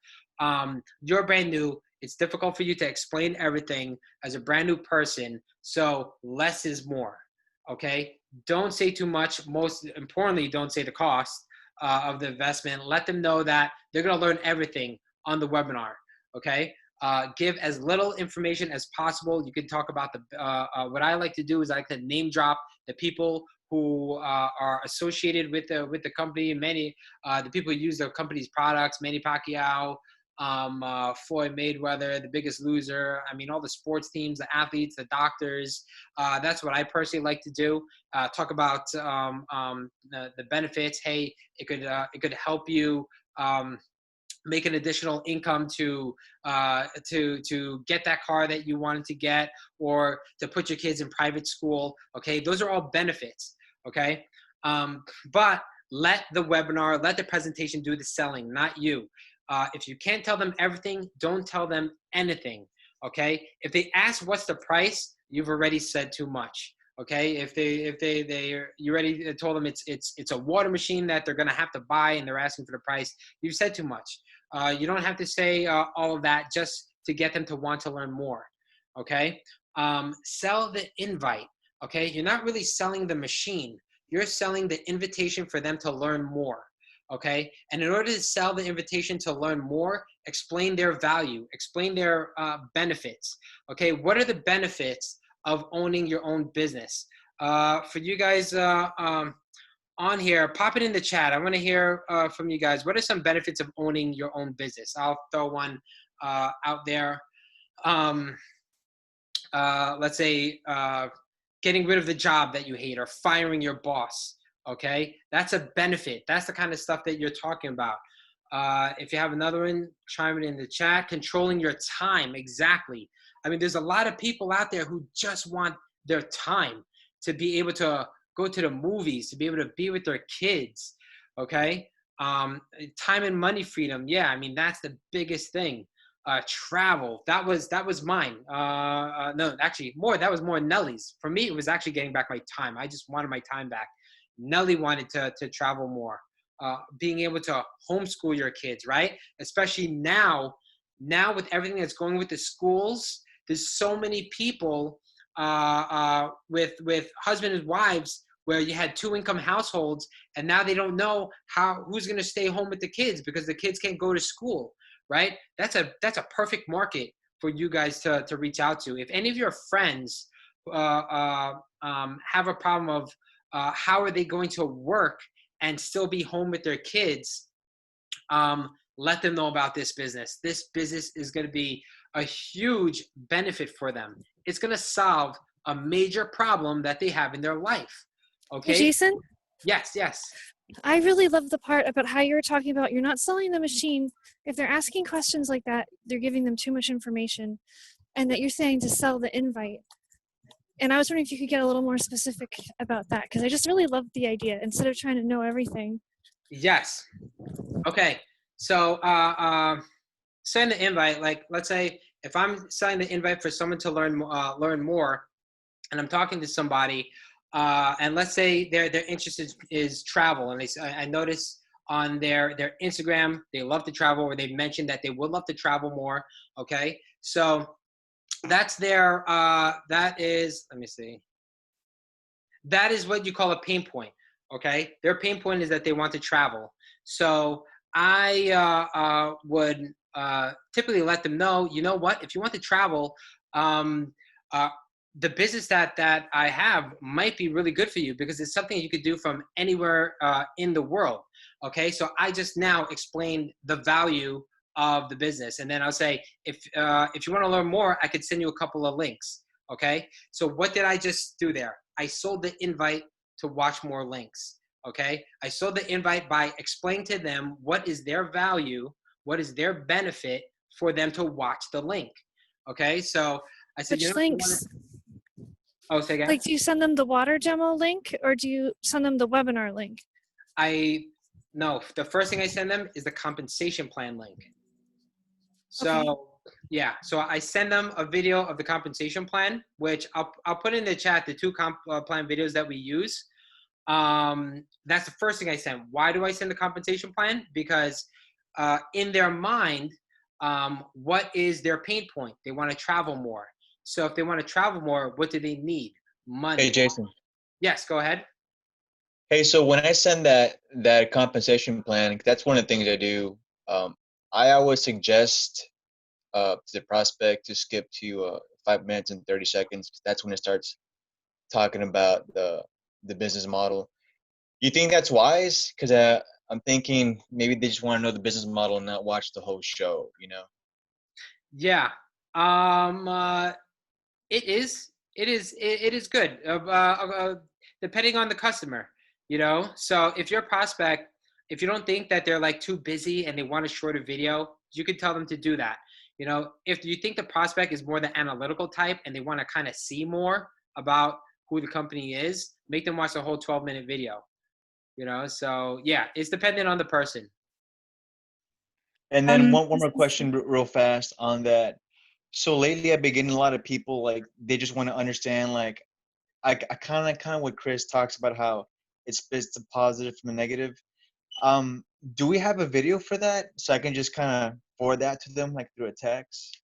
You're brand new. It's difficult for you to explain everything as a brand new person. So less is more. Okay, don't say too much. Most importantly, don't say the cost of the investment. Let them know that they're going to learn everything on the webinar. Okay, give as little information as possible. You can talk about what I like to do is I like to name drop the people who are associated with the company. Many the people who use the company's products. Manny Pacquiao, Floyd Mayweather, The Biggest Loser. I mean, all the sports teams, the athletes, the doctors. That's what I personally like to do. Talk about the benefits. Hey, it could help you make an additional income to get that car that you wanted to get, or to put your kids in private school. Okay, those are all benefits. Okay, but let the presentation do the selling, not you. If you can't tell them everything, don't tell them anything. Okay, if they ask what's the price, you've already said too much. Okay, if you already told them it's a water machine that they're gonna have to buy and they're asking for the price, you've said too much. You don't have to say all of that just to get them to want to learn more. Okay, sell the invite. Okay, you're not really selling the machine. You're selling the invitation for them to learn more. Okay, and in order to sell the invitation to learn more, explain their value, explain their benefits. Okay, what are the benefits of owning your own business? For you guys on here, pop it in the chat. I want to hear from you guys. What are some benefits of owning your own business? I'll throw one out there. Let's say getting rid of the job that you hate, or firing your boss. Okay, that's a benefit. That's the kind of stuff that you're talking about. If you have another one, chime it in the chat. Controlling your time, exactly. I mean, there's a lot of people out there who just want their time to be able to go to the movies, to be able to be with their kids. Okay, time and money freedom. Yeah, I mean, that's the biggest thing. Travel, that was mine. No, actually that was more Nelly's. For me, it was actually getting back my time. I just wanted my time back. Nelly wanted to travel more. Being able to homeschool your kids, right? Especially now with everything that's going with the schools, there's so many people with husband and wives where you had 2-income households, and now they don't know who's going to stay home with the kids because the kids can't go to school. Right? That's a perfect market for you guys to reach out to. If any of your friends have a problem of how are they going to work and still be home with their kids, let them know about this business. This business is going to be a huge benefit for them. It's going to solve a major problem that they have in their life. Okay? Hey, Jason? Yes. I really love the part about how you were talking about you're not selling the machine. If they're asking questions like that, they're giving them too much information, and that you're saying to sell the invite. And I was wondering if you could get a little more specific about that, because I just really love the idea instead of trying to know everything. Yes. Okay. So send the invite. Like, let's say if I'm selling the invite for someone to learn more, and I'm talking to somebody, and let's say their interest is travel, and I notice on their Instagram they love to travel, or they've mentioned that they would love to travel more. Okay, so that's their that is, let me see, that is what you call a pain point. Okay, their pain point is that they want to travel. So I would typically let them know, you know what, if you want to travel, the business that I have might be really good for you, because it's something you could do from anywhere in the world. Okay, so I just now explained the value of the business, and then I'll say, if you want to learn more, I could send you a couple of links. Okay, so what did I just do there? I sold the invite to watch more links. Okay. I sold the invite by explaining to them what is their value, what is their benefit for them to watch the link. Okay. So I said, Which links? Oh, say again? Like, do you send them the water demo link or do you send them the webinar link? No, the first thing I send them is the compensation plan link. So Okay. yeah, so I send them a video of the compensation plan, which I'll put in the chat the two plan videos that we use. That's the first thing I send. Why do I send the compensation plan? Because in their mind, what is their pain point? They want to travel more. So if they want to travel more, what do they need? Money. Hey, Jason. Yes, go ahead. Hey, so when I send that compensation plan, that's one of the things I do. I always suggest to the prospect to skip to 5 minutes and 30 seconds. That's when it starts talking about the business model. You think that's wise? Because I'm thinking maybe they just want to know the business model and not watch the whole show. Yeah. It is. It is good. Depending on the customer, So if your prospect, if you don't think that they're like too busy and they want a shorter video, you can tell them to do that. If you think the prospect is more the analytical type and they want to kind of see more about who the company is, make them watch the whole 12-minute video. So yeah, it's dependent on the person. And then one more question real fast on that. So lately I've been getting a lot of people, like, they just want to understand, like, I kind of what Chris talks about, how it's the positive from the negative. Do we have a video for that so I can just kind of forward that to them, like, through a text?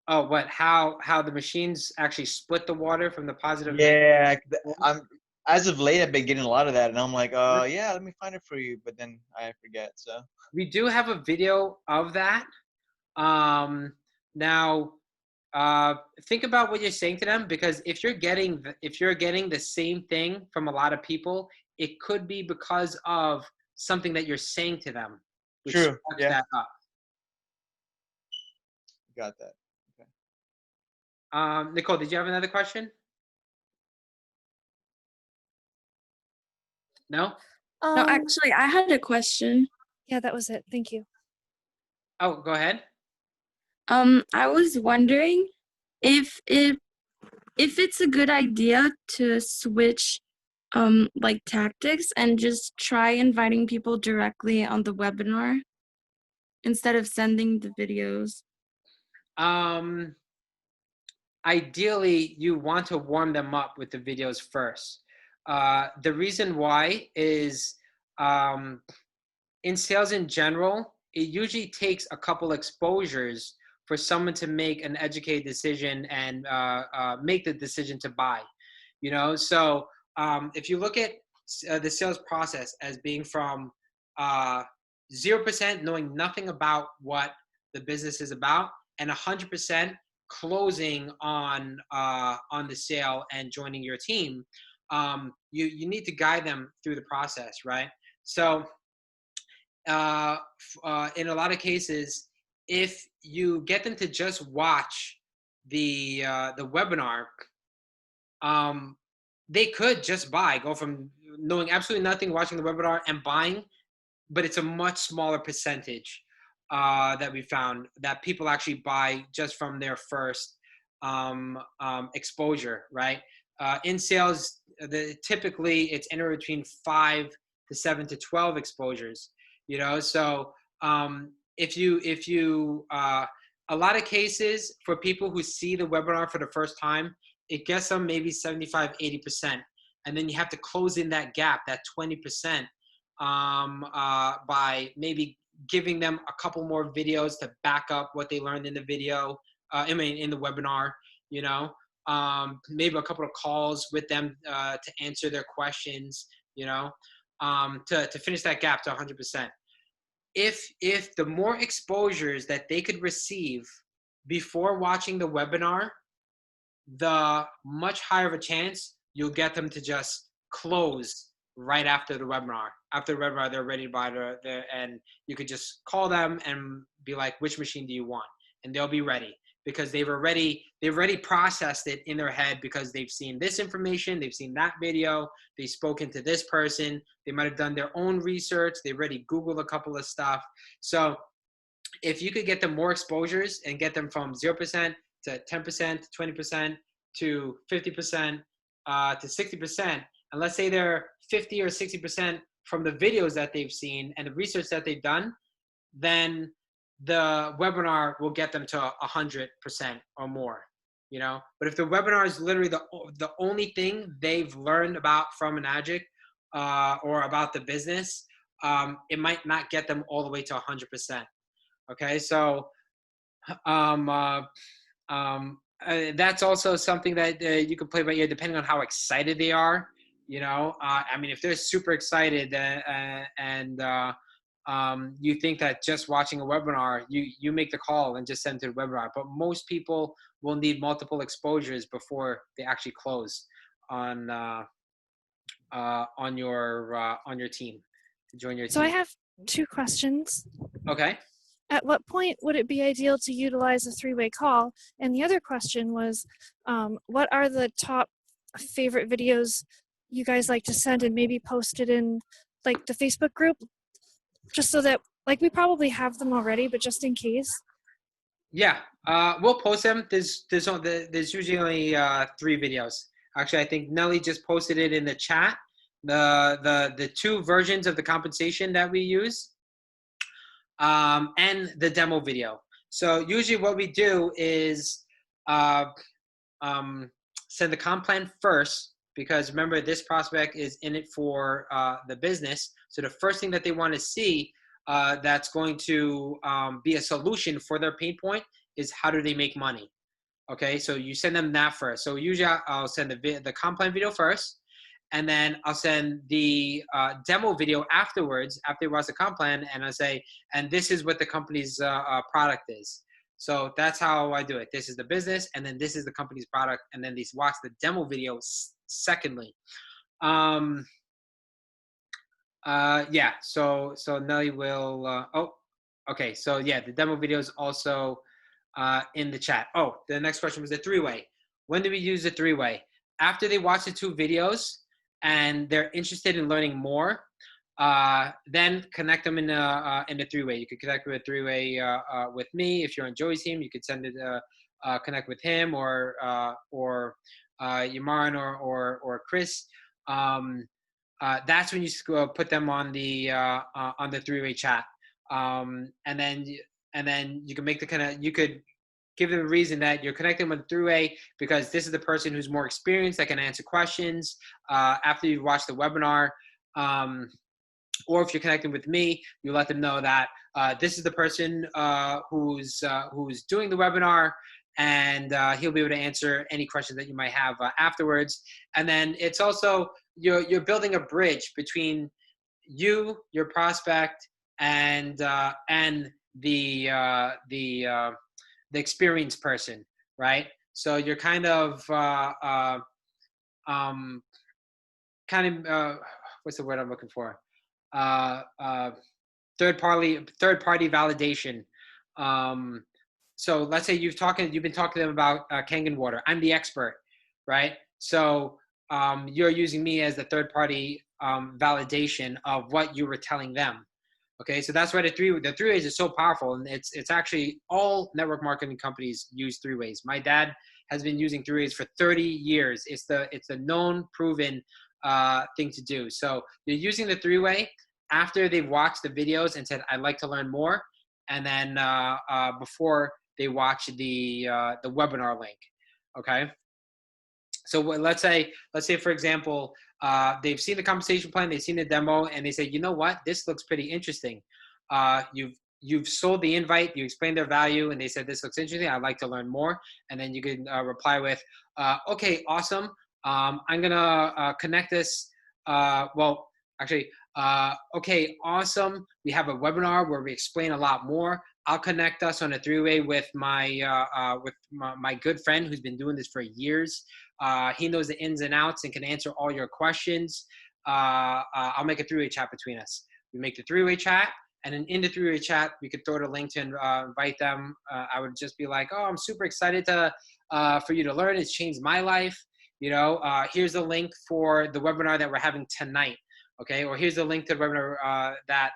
Oh, what? How the machines actually split the water from the positive? Yeah, as of late I've been getting a lot of that, and I'm like, yeah, let me find it for you, but then I forget. So we do have a video of that. Now, think about what you're saying to them, because if you're getting the same thing from a lot of people, it could be because of something that you're saying to them, which true. sparks Yeah, that up. got that. Nicole, did you have another question? No? No, actually, I had a question. Yeah, that was it. Thank you. Oh, go ahead. I was wondering if it's a good idea to switch like tactics and just try inviting people directly on the webinar instead of sending the videos. Ideally, you want to warm them up with the videos first. The reason why is in sales in general, it usually takes a couple exposures for someone to make an educated decision and make the decision to buy. So if you look at the sales process as being from 0% knowing nothing about what the business is about, and 100% closing on the sale and joining your team, you need to guide them through the process, right? So in a lot of cases, if you get them to just watch the webinar, they could just go from knowing absolutely nothing, watching the webinar and buying, but it's a much smaller percentage that we found that people actually buy just from their first exposure, right? In sales, typically it's anywhere between 5 to 7 to 12 exposures. So if you a lot of cases for people who see the webinar for the first time, it gets them maybe 75-80%, and then you have to close in that gap, that 20%, by maybe giving them a couple more videos to back up what they learned in the video. In the webinar, maybe a couple of calls with them to answer their questions, to finish that gap to 100%. If the more exposures that they could receive before watching the webinar, the much higher of a chance you'll get them to just close right after the webinar. After the webinar, they're ready to buy and you could just call them and be like, which machine do you want? And they'll be ready. because they've already processed it in their head because they've seen this information, they've seen that video, they've spoken to this person, they might have done their own research, they've already Googled a couple of stuff. So if you could get them more exposures and get them from 0% to 10% to 20% to 50% to 60%, and let's say they're 50 or 60% from the videos that they've seen and the research that they've done, then the webinar will get them to 100% or more, you know. But if the webinar is literally the only thing they've learned about from Enagic or about the business, it might not get them all the way to 100%. Okay, so that's also something that you can play by ear depending on how excited they are. You know, I mean, if they're super excited and you think that just watching a webinar, you make the call and just send to the webinar. But most people will need multiple exposures before they actually close on your team, to join your team. So I have 2 questions. Okay. At what point would it be ideal to utilize a 3-way call? And the other question was, what are the top favorite videos you guys like to send and maybe post it in like the Facebook group? Just so that, like, we probably have them already, but just in case. Yeah, we'll post them. There's usually only 3 videos. Actually, I think Nelly just posted it in the chat. The 2 versions of the compensation that we use. And the demo video. So usually what we do is send the comp plan first, because remember, this prospect is in it for the business. So the first thing that they want to see that's going to be a solution for their pain point is how do they make money? Okay, so you send them that first. So usually I'll send the comp plan video first, and then I'll send the demo video afterwards, after they watch the comp plan, and I say, and this is what the company's product is. So that's how I do it. This is the business, and then this is the company's product, and then these watch the demo video secondly. Yeah, so Nelly will, okay, so yeah, the demo video is also in the chat. Oh, the next question was the 3-way. When do we use the 3-way? After they watch the 2 videos, and they're interested in learning more, then connect them in the 3-way. You could connect with a 3-way with me. If you're on Joey's team, you could send it connect with him or Yaman or Chris. That's when you put them on the 3-way chat, and then you can make the you could give them a reason that you're connecting with 3-way because this is the person who's more experienced that can answer questions after you've watched the webinar. Or if you're connecting with me, you let them know that this is the person who's doing the webinar, and he'll be able to answer any questions that you might have afterwards. And then it's also you're building a bridge between you, your prospect, and the experienced person, right? So you're kind of what's the word I'm looking for? Third party validation. So let's say you've been talking to them about Kangen water. I'm the expert, right? So you're using me as the third party validation of what you were telling them. Okay, so that's why the 3-ways is so powerful, and it's actually all network marketing companies use 3-ways. My dad has been using 3-ways for 30 years. It's the known, proven thing to do. So you're using the 3-way after they've watched the videos and said, I'd like to learn more, and then before they watch the webinar link. Okay. So let's say for example, they've seen the compensation plan, they've seen the demo, and they say, you know what, this looks pretty interesting. You've sold the invite, you explained their value, and they said, this looks interesting, I'd like to learn more. And then you can reply with, okay, awesome. I'm gonna connect this. Okay, awesome. We have a webinar where we explain a lot more. I'll connect us on a 3-way with my good friend who's been doing this for years. He knows the ins and outs and can answer all your questions. I'll make a 3-way chat between us. We make the 3-way chat, And then in the three-way chat, we could throw the link to invite them. I would just be like, oh, I'm super excited for you to learn. It's changed my life. Here's the link for the webinar that we're having tonight. Okay, or here's the link to the webinar that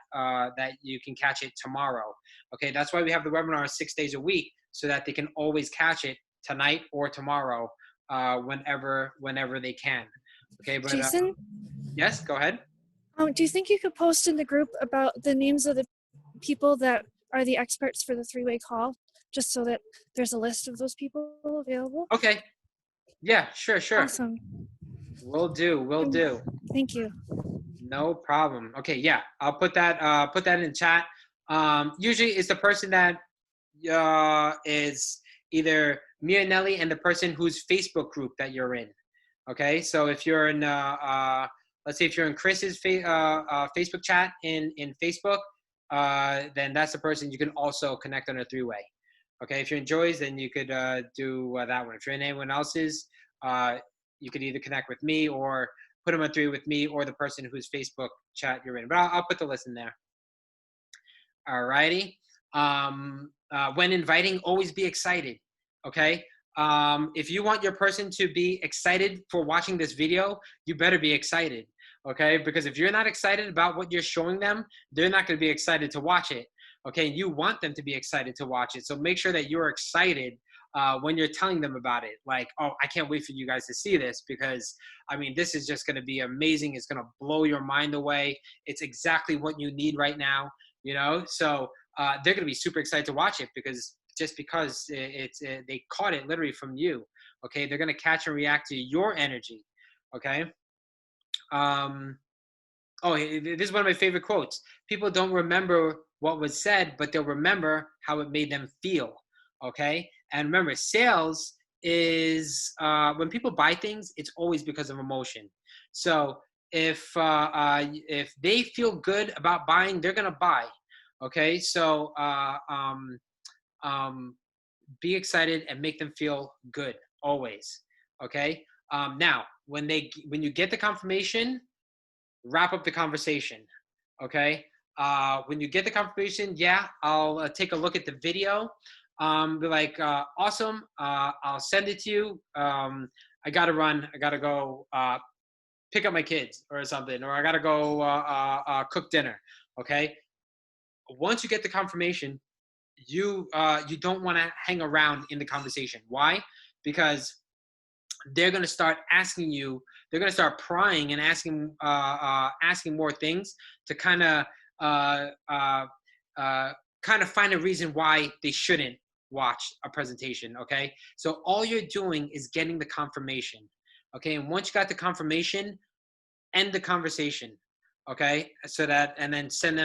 you can catch it tomorrow. Okay, that's why we have the webinar 6 days a week, so that they can always catch it tonight or tomorrow, whenever they can. Okay, but Jason, yes, go ahead. do you think you could post in the group about the names of the people that are the experts for the three-way call, just so that there's a list of those people available? Okay. Yeah, sure. Awesome. Will do. Thank you. No problem. Okay, yeah, I'll put that in chat. Usually it's the person that is either me or Nelly and the person whose Facebook group that you're in. Okay, so if you're in let's say if you're in Chris's Facebook chat in Facebook, then that's the person you can also connect on a three-way. Okay, if you're in Joy's, then you could do that one. If you're in anyone else's, you could either connect with me or put them on three with me or the person whose Facebook chat you're in. But I'll put the list in there. All righty. When inviting, always be excited. Okay. If you want your person to be excited for watching this video, you better be excited. Okay. Because if you're not excited about what you're showing them, they're not going to be excited to watch it. Okay. You want them to be excited to watch it. So make sure that you're excited when you're telling them about it. Like, oh, I can't wait for you guys to see this, because I mean, this is just going to be amazing. It's going to blow your mind away. It's exactly what you need right now, so they're going to be super excited to watch it, because they caught it literally from you. Okay. They're going to catch and react to your energy. Okay. This is one of my favorite quotes. People don't remember what was said, but they'll remember how it made them feel. Okay. And remember, sales is when people buy things, it's always because of emotion. So if they feel good about buying, they're gonna buy. Okay, so be excited and make them feel good always. Okay. Now, when you get the confirmation, wrap up the conversation. Okay. When you get the confirmation, yeah, I'll take a look at the video. Be like, awesome. I'll send it to you. I gotta run. I gotta go pick up my kids or something, or I gotta go cook dinner. Okay. Once you get the confirmation, you don't want to hang around in the conversation. Why? Because they're gonna start asking you. They're gonna start prying and asking more things to kind of find a reason why they shouldn't watch a presentation. Okay, so all you're doing is getting the confirmation. Okay, and once you got the confirmation, end the conversation. Okay, so that, and then send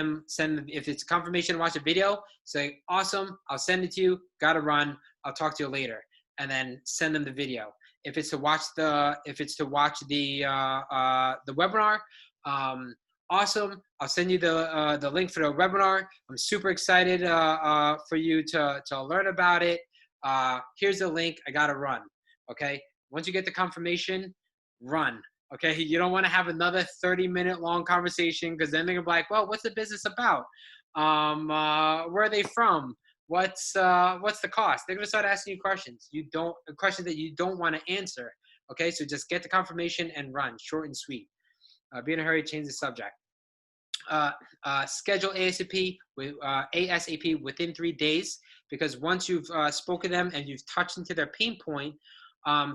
if it's confirmation, watch a video, say awesome, I'll send it to you, gotta run, I'll talk to you later, and then send them the video. If it's to watch the webinar, awesome, I'll send you the link for the webinar. I'm super excited for you to learn about it. Here's the link, I gotta run. Okay, once you get the confirmation, run. Okay, you don't want to have another 30-minute long conversation, because then they're gonna be like, well, what's the business about? Where are they from? What's the cost? They're gonna start asking you questions questions that you don't want to answer. Okay, so just get the confirmation and run, short and sweet. Be in a hurry, change the subject. Schedule ASAP within 3 days, because once you've spoken to them and you've touched into their pain point,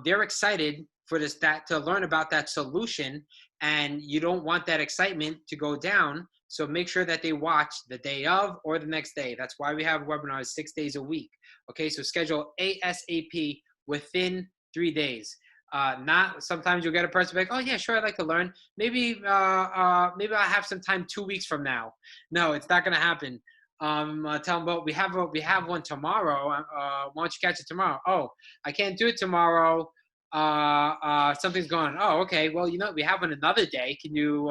they're excited for to learn about that solution, and you don't want that excitement to go down. So make sure that they watch the day of or the next day. That's why we have webinars 6 days a week. Okay, so schedule ASAP within 3 days. Not sometimes you'll get a person like, oh yeah, sure, I'd like to learn. Maybe I'll have some time 2 weeks from now. No, it's not gonna happen. Tell them, well, we have one tomorrow. Why don't you catch it tomorrow? Oh, I can't do it tomorrow. Something's going on. Oh, okay. Well, we have one another day. Can you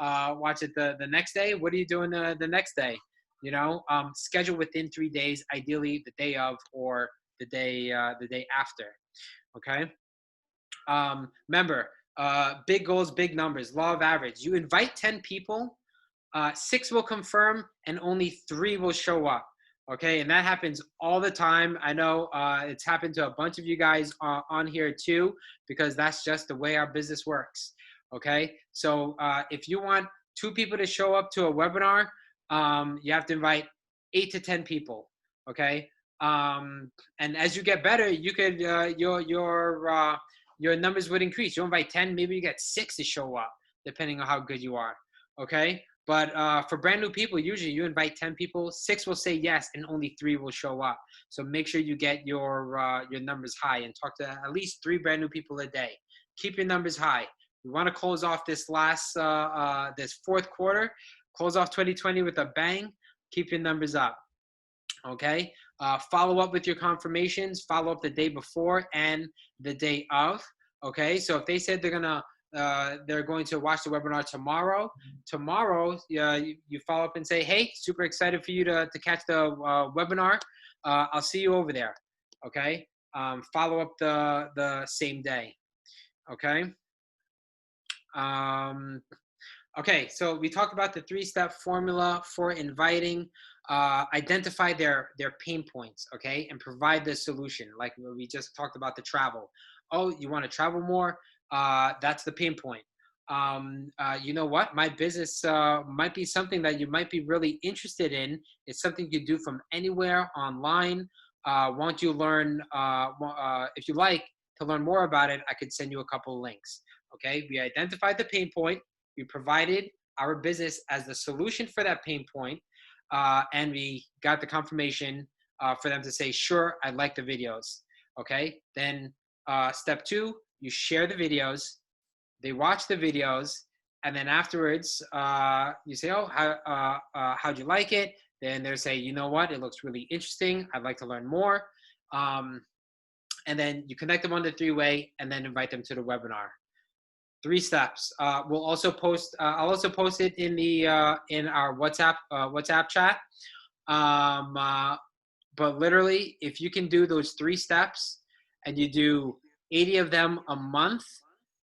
watch it the next day? What are you doing the next day? Schedule within 3 days, ideally the day of or the day after. Okay. Remember, big goals, big numbers, law of average. You invite 10 people, 6 will confirm and only 3 will show up. Okay, and that happens all the time. I know it's happened to a bunch of you guys on here too, because that's just the way our business works. Okay, so if you want 2 people to show up to a webinar, you have to invite 8 to 10 people. Okay, and as you get better, you could your numbers would increase. You invite 10, maybe you get 6 to show up, depending on how good you are. Okay. But for brand new people, usually you invite 10 people, 6 will say yes, and only 3 will show up. So make sure you get your numbers high and talk to at least 3 brand new people a day. Keep your numbers high. We want to close off this this fourth quarter, close off 2020 with a bang. Keep your numbers up. Okay. Follow up with your confirmations. Follow up the day before and the day of. Okay. So if they said they're going to watch the webinar tomorrow. You follow up and say, hey, super excited for you to catch the webinar. I'll see you over there. Okay. Follow up the same day. Okay. Okay. So we talked about the 3-step formula for inviting. Identify their pain points. Okay. And provide the solution. Like we just talked about the travel. Oh, you want to travel more? That's the pain point. You know what? My business might be something that you might be really interested in. It's something you do from anywhere online. Want you learn? If you like to learn more about it, I could send you a couple of links. Okay. We identified the pain point. We provided our business as the solution for that pain point, and we got the confirmation for them to say, sure, I like the videos. Okay. Then step 2. You share the videos, they watch the videos, and then afterwards, you say, oh, how'd you like it? Then they'll say, you know what, it looks really interesting. I'd like to learn more. And then you connect them on the 3-way and then invite them to the webinar. 3 steps. We'll also post, I'll also post it in in our WhatsApp chat. But literally, if you can do those 3 steps and you do 80 of them a month,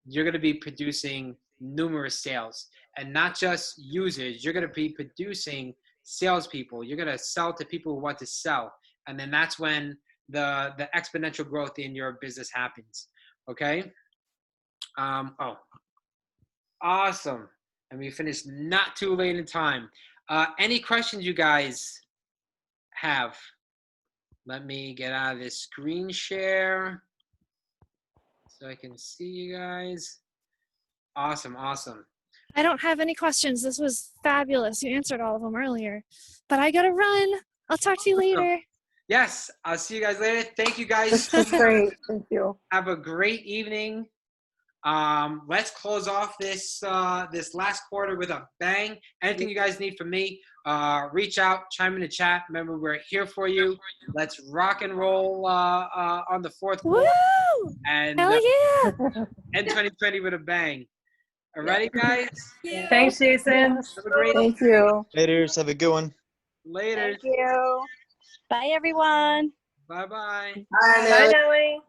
you're going to be producing numerous sales, and not just users. You're going to be producing salespeople. You're going to sell to people who want to sell. And then that's when the exponential growth in your business happens. Okay. Oh, awesome. And we finished not too late in time. Any questions you guys have? Let me get out of this screen share so I can see you guys. Awesome, awesome. I don't have any questions. This was fabulous. You answered all of them earlier, but I gotta run. I'll talk to you later. Yes, I'll see you guys later. Thank you guys. That's great. Thank you. Have a great evening. Let's close off this this last quarter with a bang. Anything you guys need from me, reach out, chime in the chat. Remember, we're here for you. Let's rock and roll on the 4th quarter. Woo! And Hell yeah! end 2020 with a bang. Alrighty, guys. Thanks, Jason. Have a great Thank you. Later. Have a good one. later. you. Bye, everyone. Bye bye. Bye, Nelly.